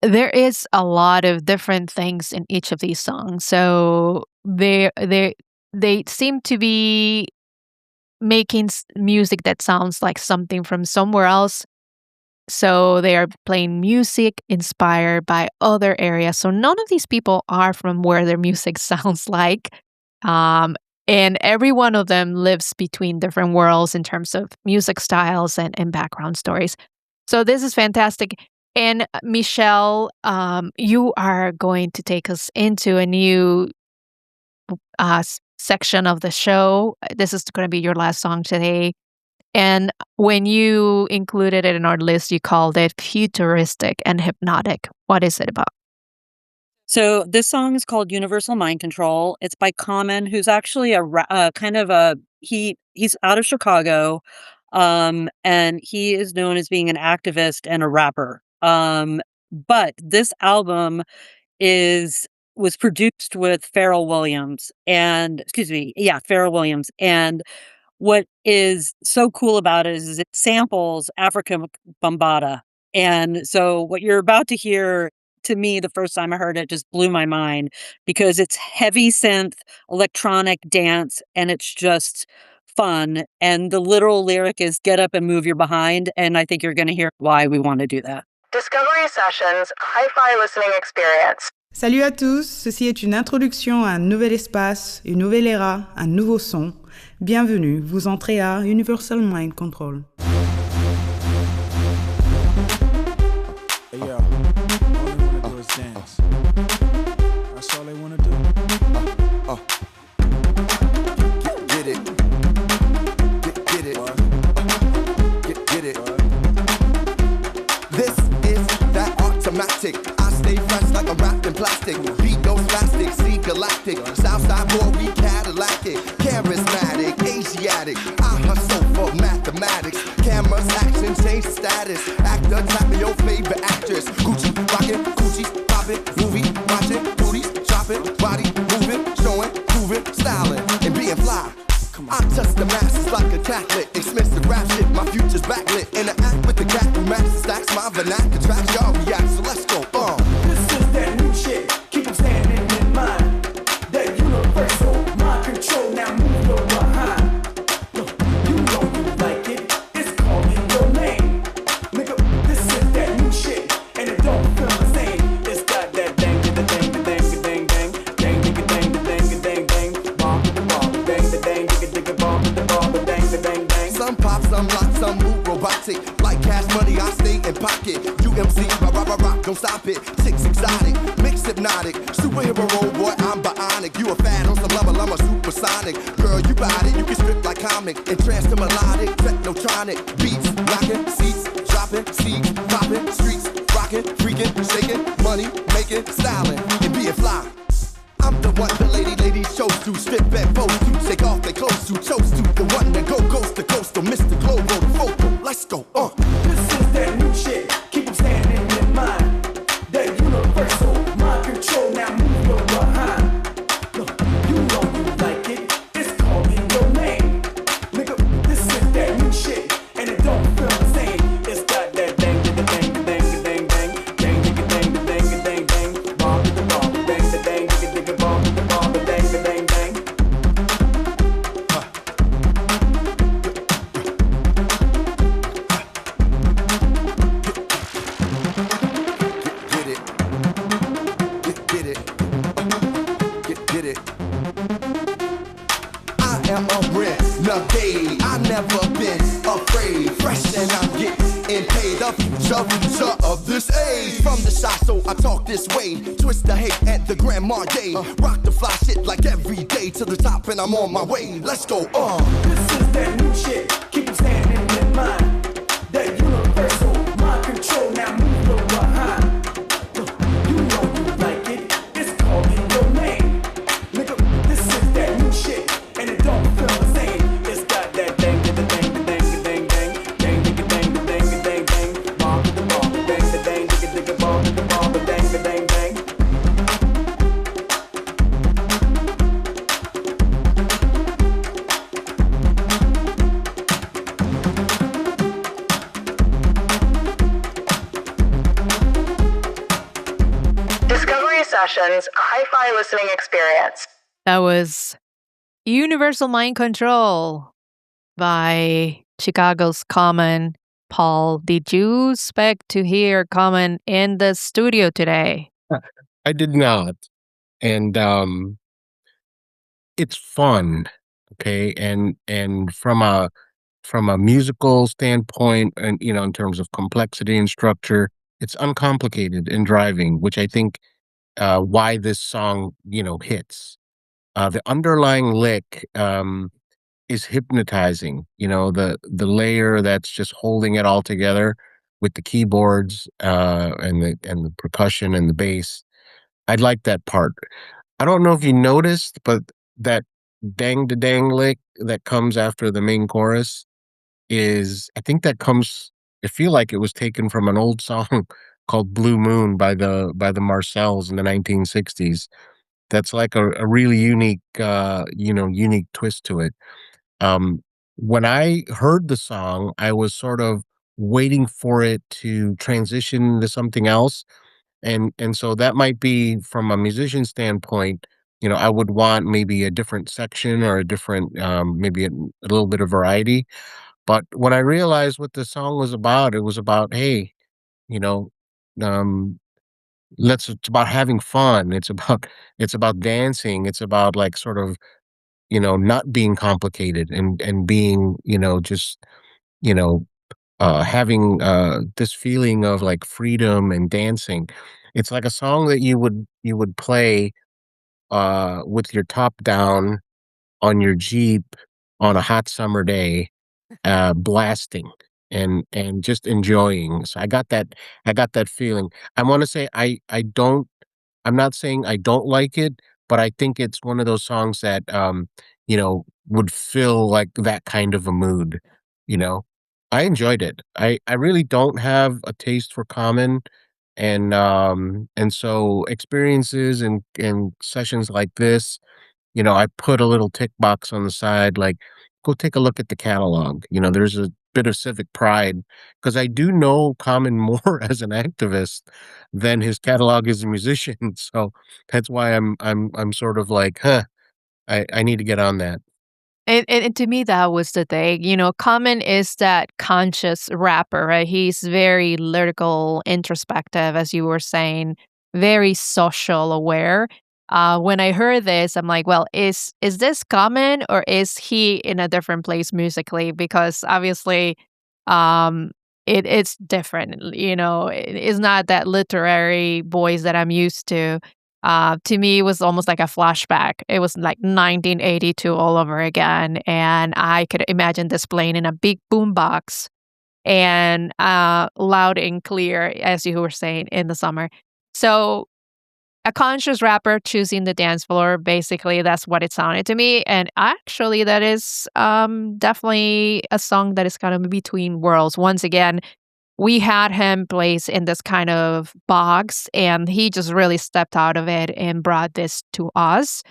B: there is a lot of different things in each of these songs. So they seem to be making music that sounds like something from somewhere else. So they are playing music inspired by other areas. So none of these people are from where their music sounds like. And every one of them lives between different worlds in terms of music styles and background stories. So this is fantastic. And Michelle, you are going to take us into a new section of the show. This is going to be your last song today. And when you included it in our list, you called it futuristic and hypnotic. What is it about?
E: So this song is called Universal Mind Control. It's by Common, who's actually he's out of Chicago, and he is known as being an activist and a rapper. But this album was produced with Pharrell Williams Pharrell Williams. And what is so cool about it is it samples Africa Bambaataa. And so what you're about to hear, to me, the first time I heard it, just blew my mind because it's heavy synth, electronic dance, and it's just fun. And the literal lyric is get up and move your behind. And I think you're going to hear why we want to do that.
A: Discovery Sessions, Hi-Fi Listening Experience.
F: Salut à tous, ceci est une introduction à un nouvel espace, une nouvelle era, un nouveau son. Bienvenue, vous entrez à Universal Mind Control.
D: Hey, yo, all they wanna do is dance. That's all they wanna do.
G: Get it. Get it. Get it. This is that automatic. I stay fresh like I'm wrapped in plastic. Beat goes plastic, see galactic. Southside boy, we Cadillac it. Charismatic, Asiatic. I hustle for mathematics. Cameras, action, change the status. Actor, tap me your favorite actress. Gucci, rockin', Gucci's poppin'. Movie, watchin', booties, choppin'. Body, moving, showing, proving, styling, and being fly. I touch the masses like a Catholic. Expensive rap shit, my future's backlit. Interact with the cat who matches stacks. My vernacular tracks, y'all react, so let's go.
D: This is that new shit. Keep them standing in mind. That universal mind control. Now move your behind. You know you like it. It's calling your name. Nigga, this is that new shit. And it don't feel the same. It's got that dang, dang, dang, dang, dang, dang, dang, dang, dang, dang, dang, dang, bomb to the bomb, dang, the dang, digga, bomb to the bomb, dang, the dang, dang.
G: Some pop, some lock, some move robotic. Like cash money, I stay in pocket. UMC, rock, don't stop it. Chicks exotic, mix hypnotic. Superhero role, boy, I'm bionic. You a fan on some level, I'm a supersonic. Girl, you ride it, you can strip like comic. And trance to melodic, technotronic. Beats, rockin', seats, dropping, seeds, popping, streets, rockin', freaking, shaking, money, making, styling, and being fly. I'm the one the ladies chose to strip and pose to, take off their clothes to, chose to, the one that go coast to coast, to Mr. Globo, the focal. Let's go,
D: This is that new shit. Keep them standing in mind. That universal mind control. Now move your behind. You know you like it. It's calling your name. Nigga, this is that new shit. And it don't feel the same. It's got that dang, dang, dang, dang, dang, dang, dang, dang, dang, dang, dang, bomb to the bomb, dang, the dang, digga, bomb to the bomb, dang, the dang, dang.
G: get it. Get it. Get it. I am a renegade. I never been afraid. Fresh and I'm getting paid. The future of this age. From the shop, so I talk this way. Twist the hate at the Grand Marnier. Rock the fly shit like every day to the top, and I'm on my way. Let's go.
D: This is that new shit. Keep them standing in mind. That universal mind control. Now move your behind. You know you like it. It's calling your name. Nigga, this is that new shit. And it don't feel the same. It's got that dang, dang, dang, dang, dang, dang, dang, dang, dang, dang, dang, bomb to the bomb, dang, the dang, digga, bomb to the bomb, dang, the dang, dang.
A: Discovery Sessions, Hi-Fi Listening Experience.
B: That was Universal Mind Control by Chicago's Common. Paul, did you expect to hear Common in the studio today?
C: I did not. And it's fun. Okay, and from a musical standpoint, and in terms of complexity and structure, it's uncomplicated in driving, which I think why this song hits. The underlying lick is hypnotizing. The layer that's just holding it all together with the keyboards and the percussion and the bass. I like that part. I don't know if you noticed, but that dang da dang lick that comes after the main chorus I think that comes. I feel like it was taken from an old song called Blue Moon by the Marcells in the 1960s. That's like a really unique twist to it. Um, when I heard the song, I was sort of waiting for it to transition to something else, and so that might be from a musician standpoint. I would want maybe a different section or a different, maybe a little bit of variety. But when I realized what the song was about, it was about, hey, you know, um, it's about having fun. It's about dancing. It's about like sort of, not being complicated and being, just, you know, having this feeling of like freedom and dancing. It's like a song that you would play with your top down on your Jeep on a hot summer day, blasting and just enjoying. So I got that feeling. I want to say I'm not saying I don't like it, but I think it's one of those songs that would fill like that kind of a mood, you know. I enjoyed it. I really don't have a taste for Common, and so experiences and sessions like this, I put a little tick box on the side, like, go take a look at the catalog. There's a bit of civic pride because I do know Common more as an activist than his catalog as a musician. So that's why I'm sort of like, huh, I need to get on that.
B: And to me, that was the thing. Common is that conscious rapper, right? He's very lyrical, introspective, as you were saying, very social aware. When I heard this, I'm like, well, is this Common or is he in a different place musically? Because obviously, um, it's different. It's not that literary voice that I'm used to. To me, it was almost like a flashback. It was like 1982 all over again, and I could imagine this playing in a big boombox and loud and clear, as you were saying, in the summer. So, a conscious rapper choosing the dance floor, basically, that's what it sounded to me. And actually, that is definitely a song that is kind of between worlds. Once again, we had him placed in this kind of box, and he just really stepped out of it and brought this to us.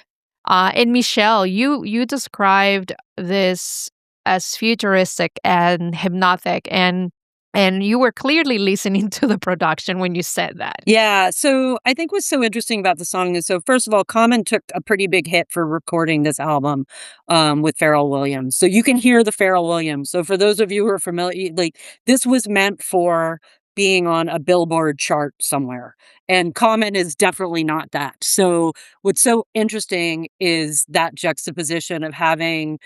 B: And Michelle, you described this as futuristic and hypnotic, and you were clearly listening to the production when you said that.
E: Yeah. So I think what's so interesting about the song is, so first of all, Common took a pretty big hit for recording this album with Pharrell Williams. So you can hear the Pharrell Williams. So for those of you who are familiar, like, this was meant for being on a Billboard chart somewhere. And Common is definitely not that. So what's so interesting is that juxtaposition of having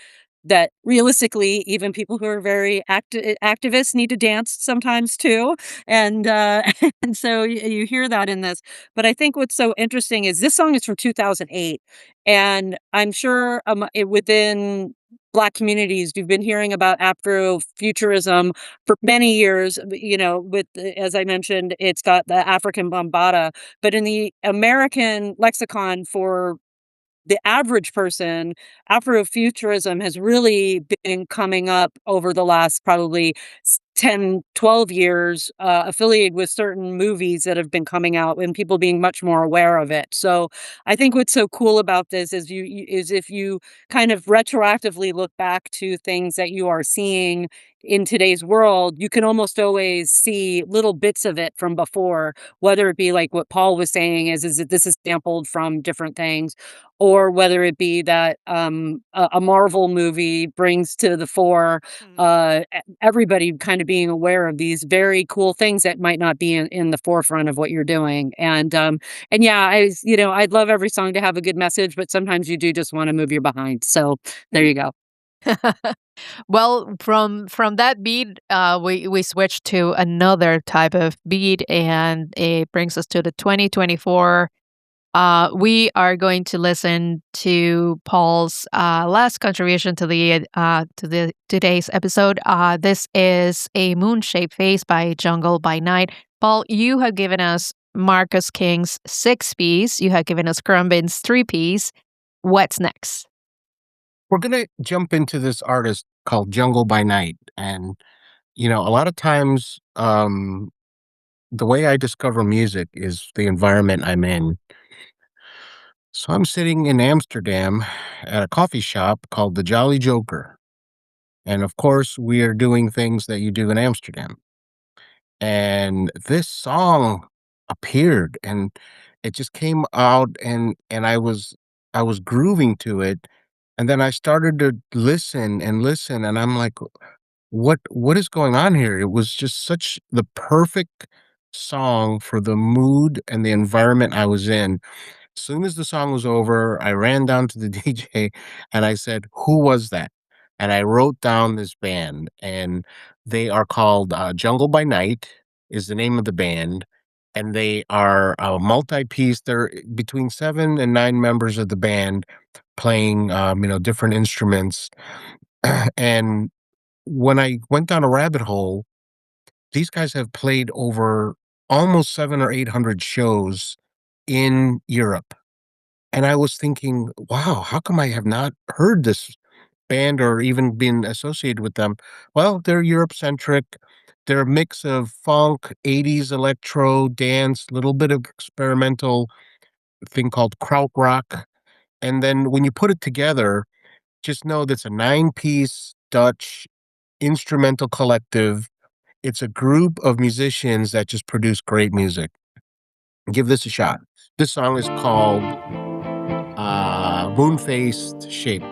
E: that realistically, even people who are very activists need to dance sometimes too, and and so you hear that in this. But I think what's so interesting is this song is from 2008, and I'm sure within Black communities, you've been hearing about Afrofuturism for many years. With, as I mentioned, it's got the African Bambata, but in the American lexicon for the average person, Afrofuturism has really been coming up over the last probably 10, 12 years, affiliated with certain movies that have been coming out and people being much more aware of it. So I think what's so cool about this is is if you kind of retroactively look back to things that you are seeing in today's world, you can almost always see little bits of it from before, whether it be like what Paul was saying is that this is sampled from different things, or whether it be that a Marvel movie brings to the fore everybody kind of being aware of these very cool things that might not be in the forefront of what you're doing. And yeah, I'd love every song to have a good message, but sometimes you do just want to move your behind. So there you go.
B: Well, from that beat, we switched to another type of beat, and it brings us to the 2024. We are going to listen to Paul's last contribution to the today's episode. This is a Moon-Shaped Face by Jungle by Night. Paul, you have given us Marcus King's 6-piece. You have given us Khruangbin's 3-piece. What's next?
C: We're going to jump into this artist called Jungle by Night. And, a lot of times the way I discover music is the environment I'm in. So I'm sitting in Amsterdam at a coffee shop called the Jolly Joker. And of course, we are doing things that you do in Amsterdam. And this song appeared and it just came out and I was grooving to it. And then I started to listen and I'm like, what is going on here? It was just such the perfect song for the mood and the environment I was in. As soon as the song was over, I ran down to the DJ and I said, "Who was that?" And I wrote down this band, and they are called Jungle by Night is the name of the band, and they are a multi-piece. They're between 7 and 9 members of the band playing, different instruments. And when I went down a rabbit hole, these guys have played over almost 700 or 800 shows in Europe. And I was thinking, wow, how come I have not heard this band or even been associated with them? Well, they're Europe-centric. They're a mix of funk, 80s electro, dance, little bit of experimental thing called krautrock. And then when you put it together, just know that's a 9-piece Dutch instrumental collective. It's a group of musicians that just produce great music. Give this a shot. This song is called Moon-Faced Shape.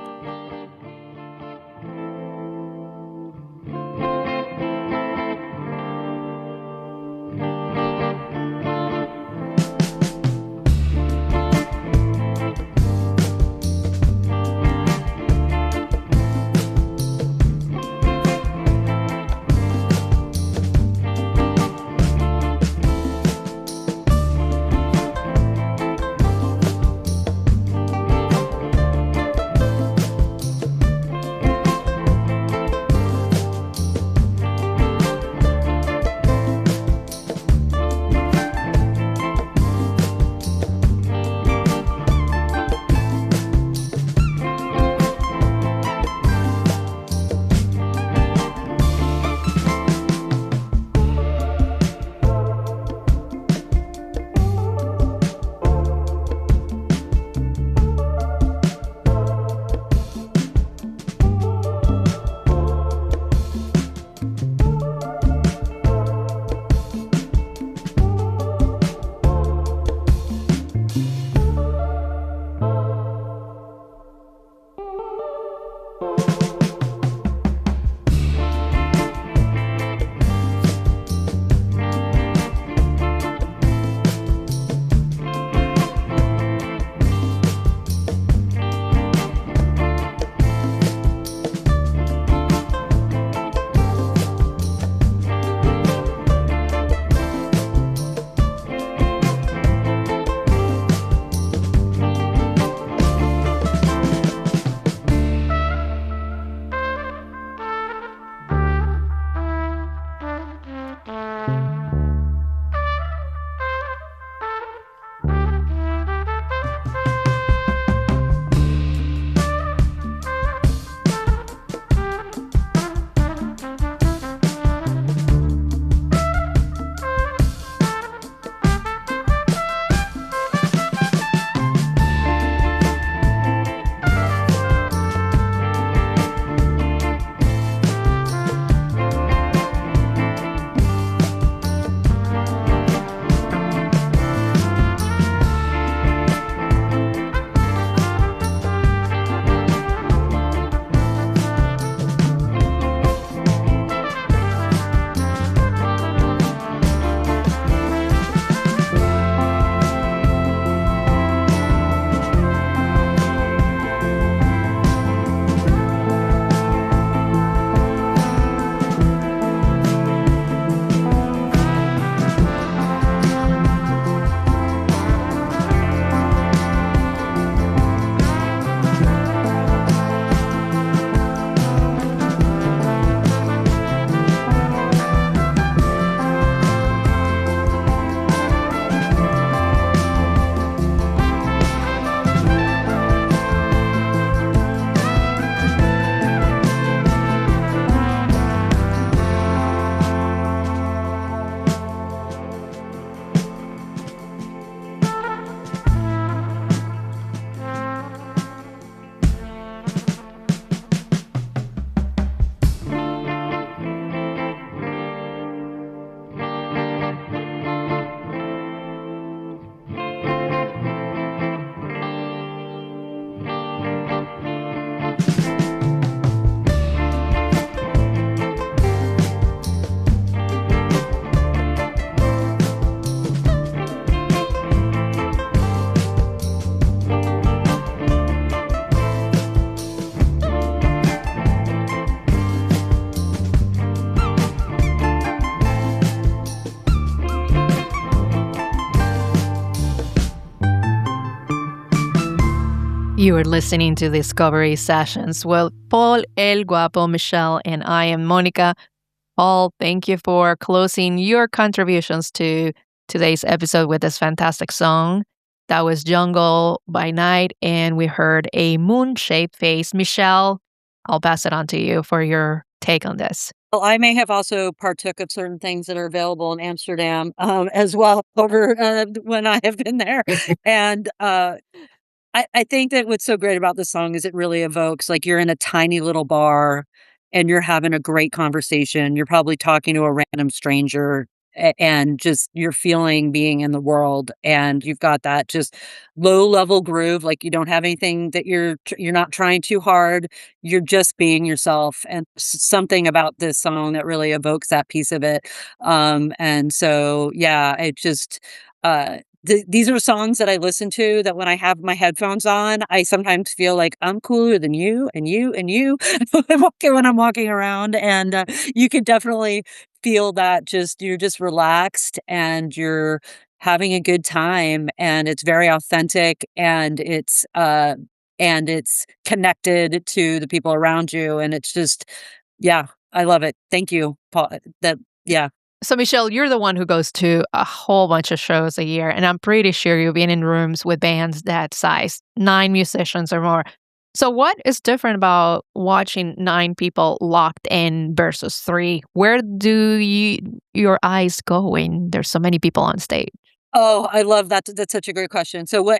B: You are listening to Discovery Sessions with Paul, El Guapo, Michelle, and I am Monica. Paul, thank you for closing your contributions to today's episode with this fantastic song. That was Jungle by Night, and we heard a moon-shaped face. Michelle, I'll pass it on to you for your take on this.
E: Well, I may have also partook of certain things that are available in Amsterdam as well over when I have been there. And I think that what's so great about this song is it really evokes, like, you're in a tiny little bar and you're having a great conversation. You're probably talking to a random stranger and just you're feeling being in the world, and you've got that just low level groove. Like, you don't have anything that you're not trying too hard. You're just being yourself, and something about this song that really evokes that piece of it. And so, yeah, it just, these are songs that I listen to that when I have my headphones on, I sometimes feel like I'm cooler than you and you and you when I'm walking around. And you can definitely feel that you're just relaxed and you're having a good time, and it's very authentic, and it's connected to the people around you. And it's just, yeah, I love it. Thank you, Paul. Yeah.
B: So, Michelle, you're the one who goes to a whole bunch of shows a year, and I'm pretty sure you've been in rooms with bands that size, 9 musicians or more. So what is different about watching 9 people locked in versus 3? Where do your eyes go when there's so many people on stage?
E: Oh, I love that. That's such a great question. So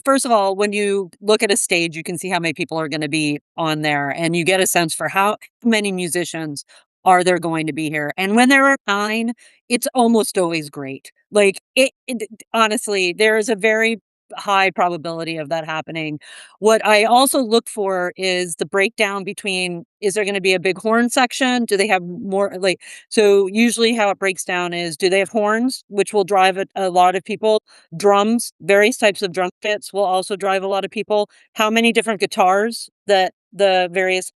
E: first of all, when you look at a stage, you can see how many people are going to be on there, and you get a sense for how many musicians are there going to be here. And when there are 9, it's almost always great. Like, honestly, there is a very high probability of that happening. What I also look for is the breakdown between, is there going to be a big horn section? Do they have more, like, so usually how it breaks down is, do they have horns, which will drive a lot of people? Drums, various types of drum kits will also drive a lot of people. How many different guitars that the various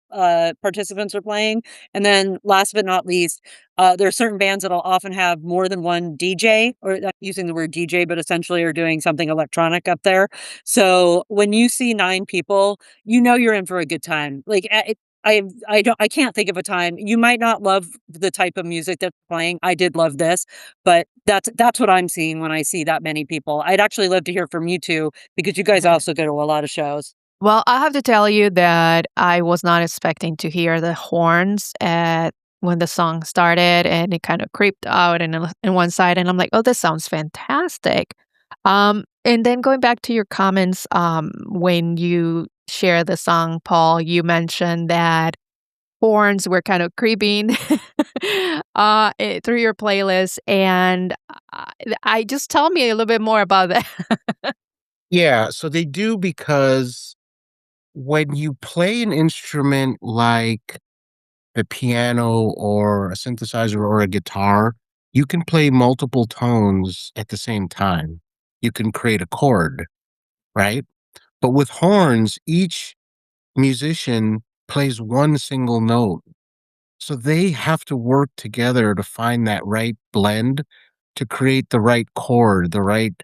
E: participants are playing? And then last but not least, there are certain bands that'll often have more than one DJ, or not using the word DJ, but essentially are doing something electronic up there. So when you see 9 people, you know you're in for a good time. Like, I can't think of a time. You might not love the type of music that's playing. I did love this, but that's what I'm seeing when I see that many people. I'd actually love to hear from you two, because you guys also go to a lot of shows.
B: Well, I have to tell you that I was not expecting to hear the horns when the song started, and it kind of creeped out in one side, and I'm like, oh, this sounds fantastic. And then going back to your comments, when you share the song, Paul, you mentioned that horns were kind of creeping through your playlist, and I just tell me a little bit more about that.
C: Yeah, so they do, because when you play an instrument like the piano or a synthesizer or a guitar, you can play multiple tones at the same time. You can create a chord, right? But with horns, each musician plays one single note. So they have to work together to find that right blend to create the right chord, the right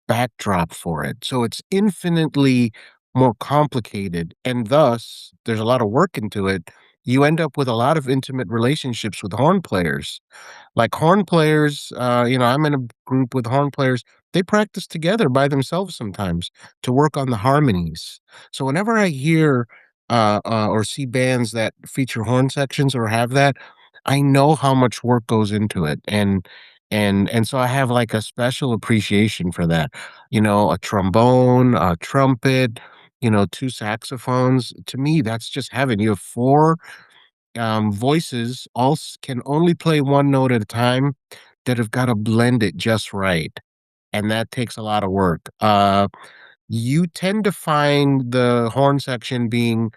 C: backdrop for it. So it's infinitely more complicated. And thus, there's a lot of work into it. You end up with a lot of intimate relationships with horn players. Like horn players, I'm in a group with horn players. They practice together by themselves sometimes to work on the harmonies. So whenever I hear or see bands that feature horn sections or have that, I know how much work goes into it, and so I have like a special appreciation for that. A trombone, a trumpet, 2 saxophones. To me, that's just heaven. You have 4 voices, can only play one note at a time, that have got to blend it just right, and that takes a lot of work. You tend to find the horn section being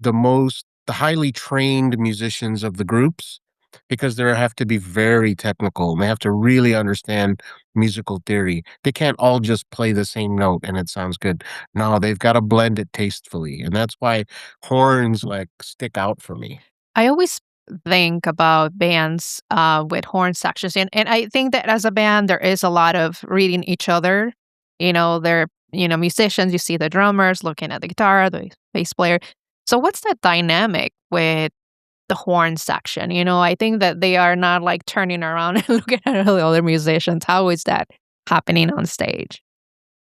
C: the highly trained musicians of the groups, because they have to be very technical, and they have to really understand musical theory. They can't all just play the same note and it sounds good. No, they've got to blend it tastefully, and that's why horns, like, stick out for me.
B: I always think about bands with horn sections, and I think that as a band, there is a lot of reading each other. They're musicians, you see the drummers looking at the guitar, the bass player. So what's that dynamic with the horn section? I think that they are not like turning around and looking at all the other musicians. How is that happening on stage?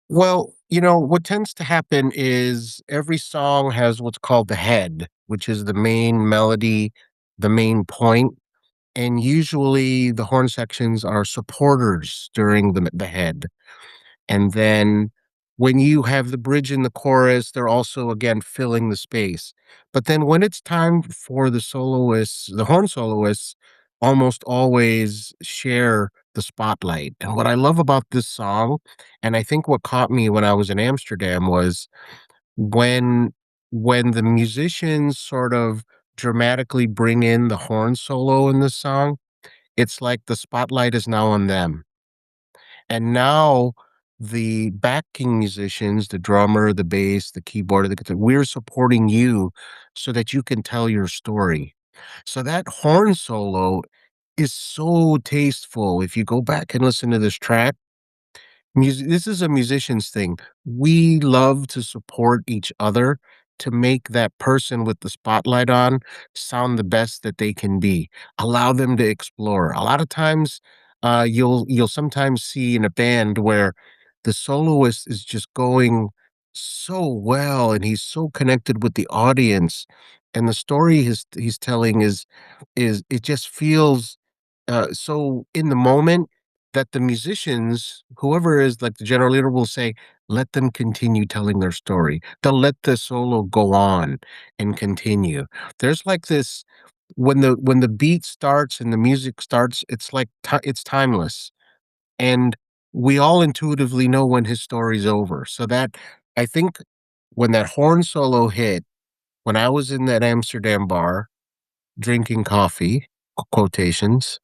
C: Well, what tends to happen is every song has what's called the head, which is the main melody, the main point. And usually the horn sections are supporters during the head. And then when you have the bridge in the chorus, they're also, again, filling the space. But then when it's time for the soloists, the horn soloists almost always share the spotlight. And what I love about this song, and I think what caught me when I was in Amsterdam, was when the musicians sort of dramatically bring in the horn solo in this song, it's like the spotlight is now on them. And now the backing musicians, the drummer, the bass, the keyboard, the guitar, we're supporting you so that you can tell your story. So that horn solo is so tasteful. If you go back and listen to this track, this is a musician's thing. We love to support each other to make that person with the spotlight on sound the best that they can be. Allow them to explore. A lot of times, you'll sometimes see in a band where the soloist is just going so well, and he's so connected with the audience, and the story he's telling is it just feels so in the moment that the musicians, whoever is like the general leader, will say, let them continue telling their story. They'll let the solo go on and continue. There's like this when the beat starts and the music starts, it's like it's timeless. And we all intuitively know when his story's over. So that I think when that horn solo hit, when I was in that Amsterdam bar drinking coffee, quotations,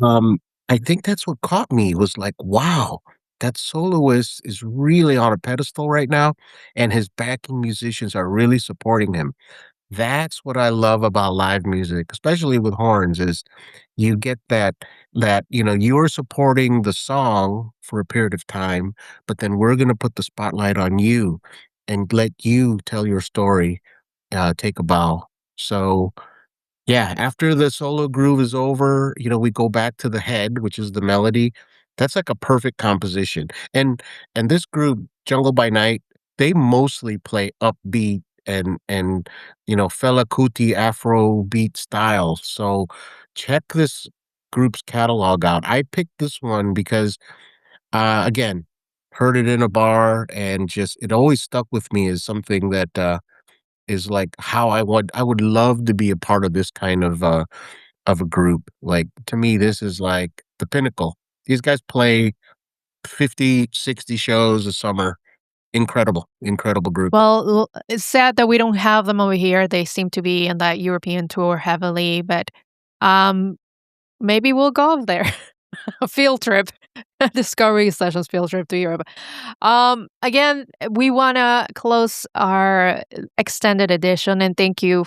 C: um, I think that's what caught me was like, wow, that soloist is really on a pedestal right now, and his backing musicians are really supporting him. That's what I love about live music, especially with horns, is you get that you're supporting the song for a period of time, but then we're gonna put the spotlight on you and let you tell your story, take a bow. So yeah, after the solo groove is over, we go back to the head, which is the melody. That's like a perfect composition. And this group, Jungle by Night, they mostly play upbeat and Fela Kuti Afro beat style. So check this group's catalog out. I picked this one because again, heard it in a bar and just it always stuck with me as something that is like how I would love to be a part of this kind of a group. Like to me, this is like the pinnacle. These guys play 50, 60 shows a summer. Incredible, incredible group.
B: Well, it's sad that we don't have them over here. They seem to be in that European tour heavily, but um, maybe we'll go over there. A field trip, Discovery Sessions field trip to Europe. Again, we want to close our extended edition, and thank you,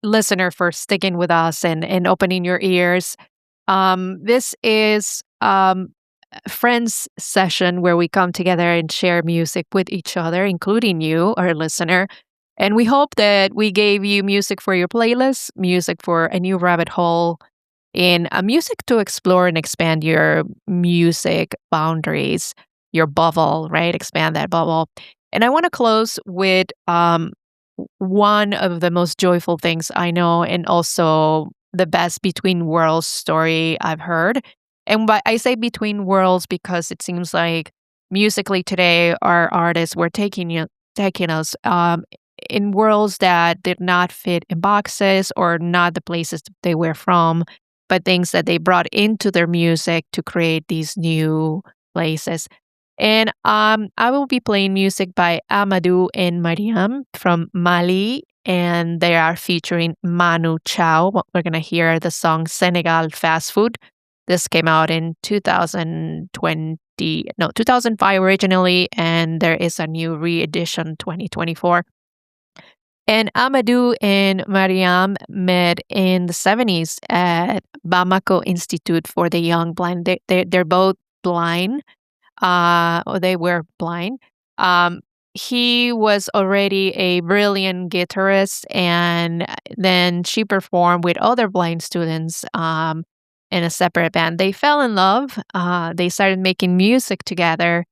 B: listener, for sticking with us and opening your ears. This is friends session where we come together and share music with each other, including you, our listener. And we hope that we gave you music for your playlist, music for a new rabbit hole, in music to explore and expand your music boundaries, your bubble, right? Expand that bubble. And I want to close with one of the most joyful things I know, and also the best between worlds story I've heard. And I say between worlds because it seems like musically today, our artists were taking us in worlds that did not fit in boxes or not the places they were from, but things that they brought into their music to create these new places. And I will be playing music by Amadou and Mariam from Mali, and they are featuring Manu Chao. We're going to hear the song Sénégal Fast Food. This came out in 2005 originally, and there is a new re-edition 2024. And Amadou and Mariam met in the 70s at Bamako Institute for the Young Blind. They're both blind. Or they were blind. He was already a brilliant guitarist, and then she performed with other blind students in a separate band. They fell in love. They started making music together,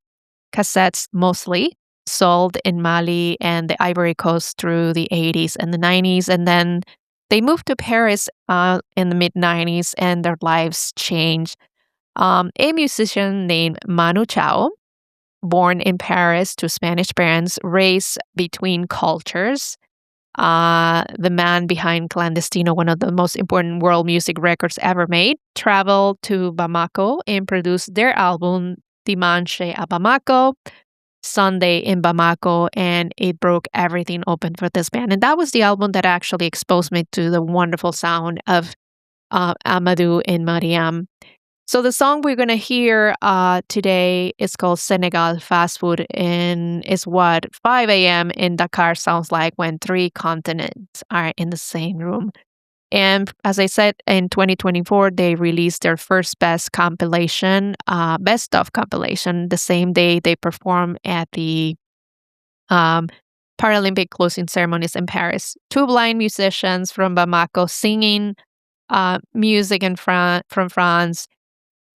B: cassettes mostly, sold in Mali and the Ivory Coast through the 80s and the 90s. And then they moved to Paris in the mid-90s, and their lives changed. A musician named Manu Chao, born in Paris to Spanish parents, raised between cultures. The man behind Clandestino, one of the most important world music records ever made, traveled to Bamako and produced their album Dimanche à Bamako, Sunday in Bamako, and it broke everything open for this band. And that was the album that actually exposed me to the wonderful sound of Amadou and Mariam. So the song we're going to hear today is called Sénégal Fast Food, and is what 5 a.m. in Dakar sounds like when 3 continents are in the same room. And as I said, in 2024, they released their first best of compilation, the same day they performed at the Paralympic closing ceremonies in Paris. 2 blind musicians from Bamako singing music from France.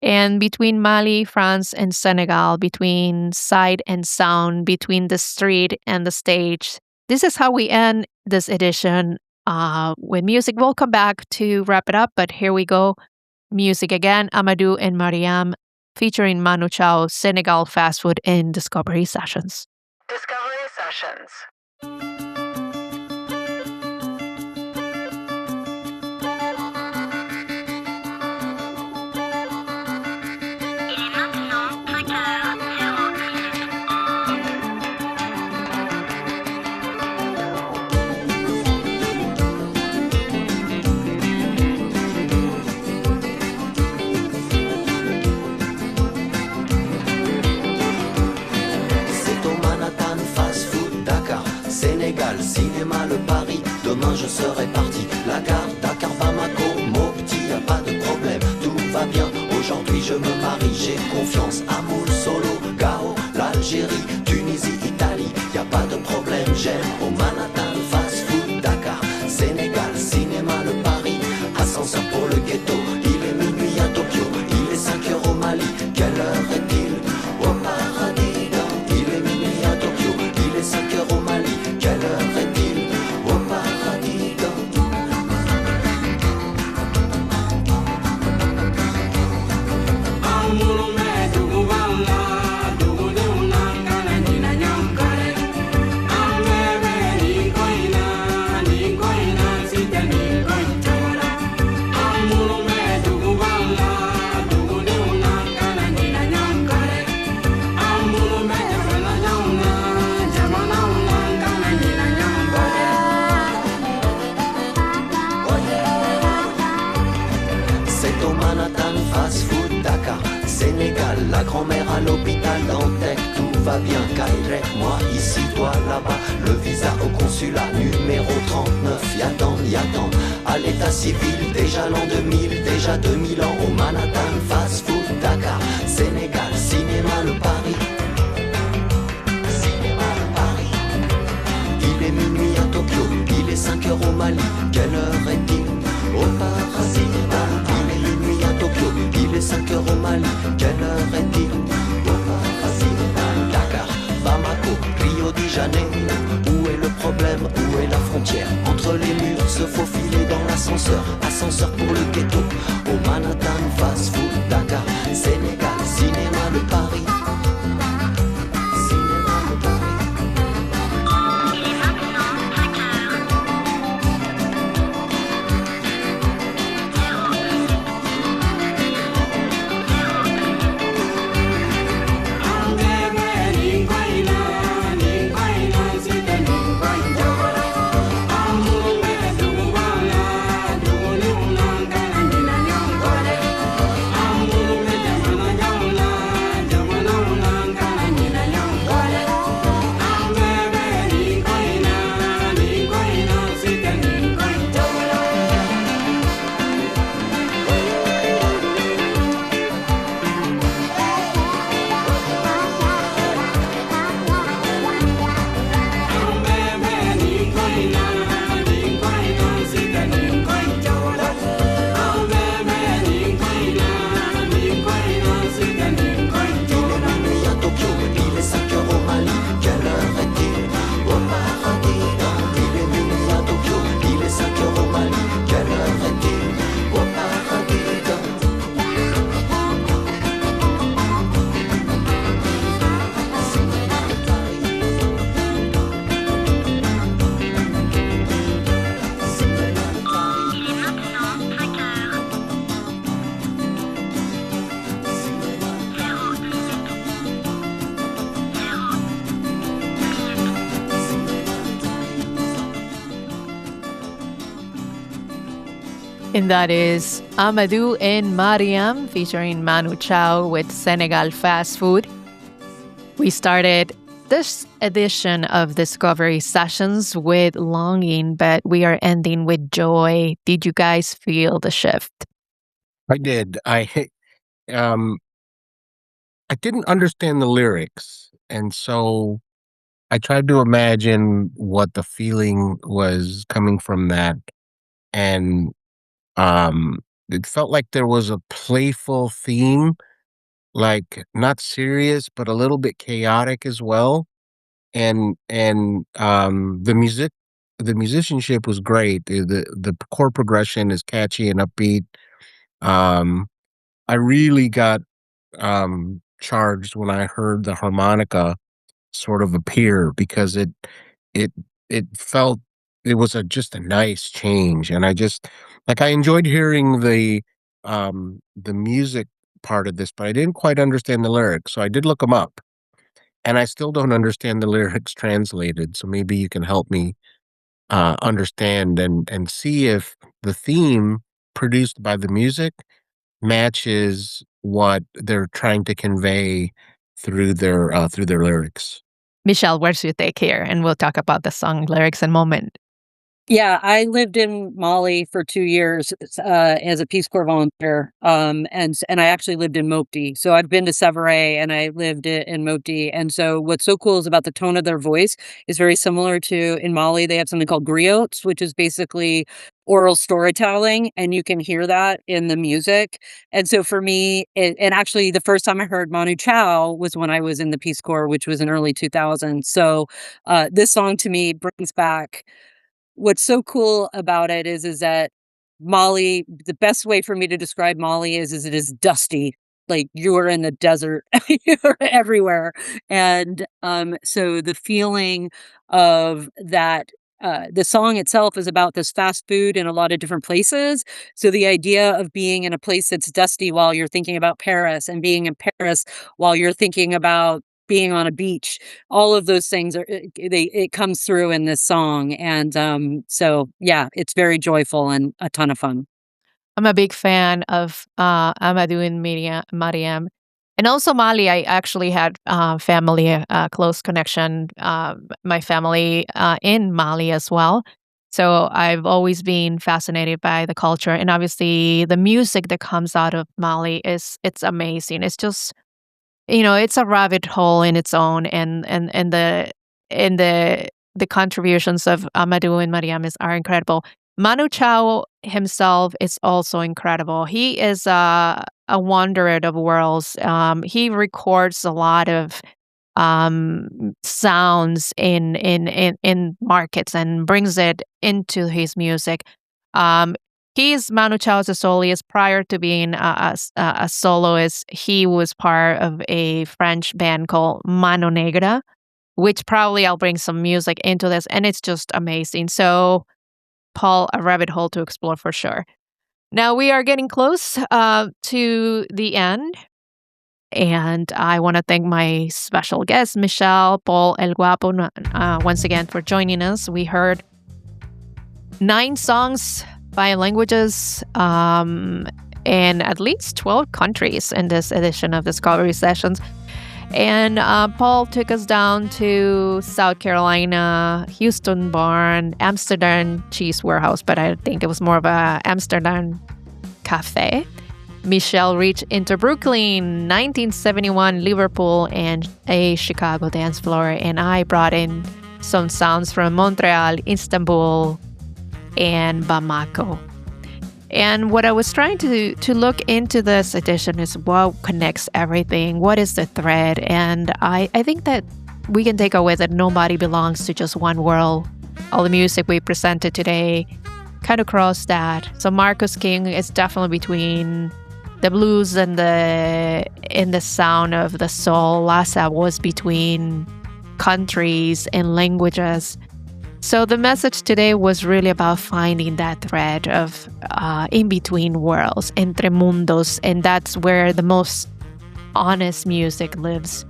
B: And between Mali, France, and Senegal, between sight and sound, between the street and the stage, this is how we end this edition with music. We'll come back to wrap it up, but here we go. Music again, Amadou and Mariam, featuring Manu Chao, Sénégal Fast Food in Discovery Sessions.
A: Discovery Sessions.
H: Sénégal, cinéma, le Paris, demain je serai parti. La gare, Dakar, Bamako, mon petit, y a pas de problème, tout va bien. Aujourd'hui je me marie, j'ai confiance, amour, solo, Gao, l'Algérie, Tunisie, Italie, y a pas de problème, j'aime au Manhattan, fast food, Dakar, Sénégal, cinéma, le Paris, ascenseur pour le ghetto, il est minuit à Tokyo, il est 5 heures au Mali, quelle heure est-il? Au paradis, il est minuit à Tokyo, il est 5 heures au Mali. Quelle heure est-il au paradis? Sénégal, la grand-mère à l'hôpital Dantec, tout va bien, Caire, moi ici, toi là-bas, le visa au consulat, numéro 39, y'attend, à l'état civil, déjà l'an 2000, déjà 2000 ans, au Manhattan, fast food, Dakar, Sénégal, cinéma, le Paris, il est minuit à Tokyo, il est 5 heures au Mali, quelle heure est-il au paradis? Il est minuit à Tokyo, il est 5 heures au Mali, quelle heure est-il au paradis? Dakar, Bamako, Rio de Janeiro, où est le problème, où est la frontière? Entre les murs, se faufiler dans l'ascenseur, ascenseur pour le ghetto, au Manhattan, fast food, Dakar, Sénégal, cinéma, le Paris.
B: And that is Amadou and Mariam featuring Manu Chao with Sénégal Fast Food. We started this edition of Discovery Sessions with longing, but we are ending with joy. Did you guys feel the shift?
C: I did. I didn't understand the lyrics, and so I tried to imagine what the feeling was coming from that, and it felt like there was a playful theme, like not serious, but a little bit chaotic as well. And the musicianship was great. The chord progression is catchy and upbeat. Um, I really got charged when I heard the harmonica sort of appear because it felt it was just a nice change, and I enjoyed hearing the music part of this, but I didn't quite understand the lyrics, so I did look them up, and I still don't understand the lyrics translated. So maybe you can help me understand and see if the theme produced by the music matches what they're trying to convey through their lyrics.
B: Michelle, where's your take here? And we'll talk about the song lyrics in a moment.
E: Yeah, I lived in Mali for 2 years as a Peace Corps volunteer, and I actually lived in Mopti. So I've been to Sévaré and I lived in Mopti. And so what's so cool is about the tone of their voice is very similar to in Mali. They have something called griots, which is basically oral storytelling, and you can hear that in the music. And so for me, and actually the first time I heard Manu Chao was when I was in the Peace Corps, which was in early 2000s. So this song to me brings back. What's so cool about it is that Mali, the best way for me to describe Mali is it is dusty. Like you're in the desert, you're everywhere. And so the feeling of that, the song itself is about this fast food in a lot of different places. So the idea of being in a place that's dusty while you're thinking about Paris, and being in Paris while you're thinking about being on a beach, all of those things it comes through in this song. And so yeah, it's very joyful and a ton of fun.
B: I'm a big fan of Amadou and Mariam. And also Mali, I actually had family, close connection, my family in Mali as well. So I've always been fascinated by the culture. And obviously the music that comes out of Mali it's amazing. It's just, it's a rabbit hole in its own, and the contributions of Amadou and Mariam are incredible. Manu Chao himself is also incredible. He is a wanderer of worlds. He records a lot of sounds in markets and brings it into his music. He's Manu Chao's a soloist. Prior to being a soloist, he was part of a French band called Mano Negra, which probably I'll bring some music into this, and it's just amazing. So, Paul, a rabbit hole to explore for sure. Now we are getting close to the end, and I want to thank my special guests, Michelle, Paul, El Guapo, once again for joining us. We heard 9 songs, 5 languages, in at least 12 countries in this edition of Discovery Sessions. And Paul took us down to South Carolina, Houston Barn, Amsterdam Cheese Warehouse, but I think it was more of a Amsterdam cafe. Michelle reached into Brooklyn, 1971 Liverpool, and a Chicago dance floor. And I brought in some sounds from Montreal, Istanbul, and Bamako. And what I was trying to look into this edition is what connects everything. What is the thread? And I think that we can take away that nobody belongs to just one world. All the music we presented today kind of crossed that. So Marcus King is definitely between the blues and the sound of the soul. Lhasa was between countries and languages. So the message today was really about finding that thread of in-between worlds, Entre Mundos, and that's where the most honest music lives.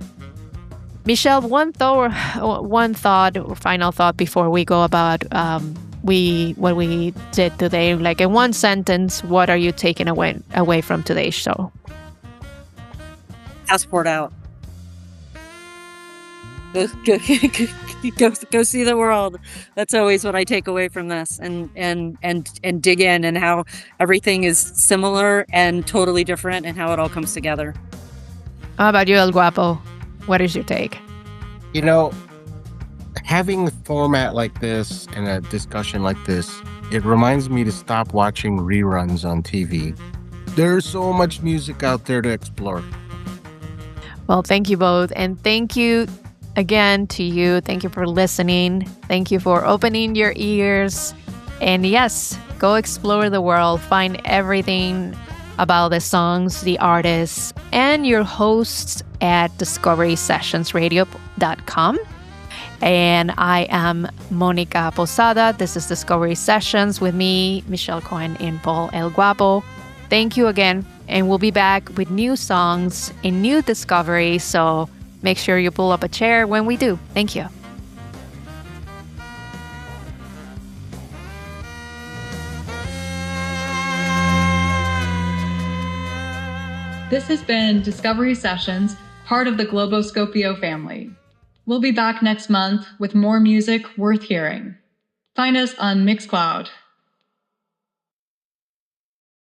B: Michelle, one thought, or final thought before we go about what we did today. Like in one sentence, what are you taking away from today's show?
E: Passport out. Go see the world. That's always what I take away from this, and dig in, and how everything is similar and totally different, and how it all comes together.
B: How about you, El Guapo? What is your take?
C: You know, having a format like this and a discussion like this, it reminds me to stop watching reruns on TV. There's so much music out there to explore.
B: Well, thank you both. And thank you again to you. Thank you for listening. Thank you for opening your ears. And yes, go explore the world. Find everything about the songs, the artists, and your hosts at discoverysessionsradio.com. And I am Monica Posada. This is Discovery Sessions with me, Michelle Cohen, and Paul El Guapo. Thank you again. And we'll be back with new songs and new discoveries. So make sure you pull up a chair when we do. Thank you.
I: This has been Discovery Sessions, part of the Globoscopio family. We'll be back next month with more music worth hearing. Find us on Mixcloud.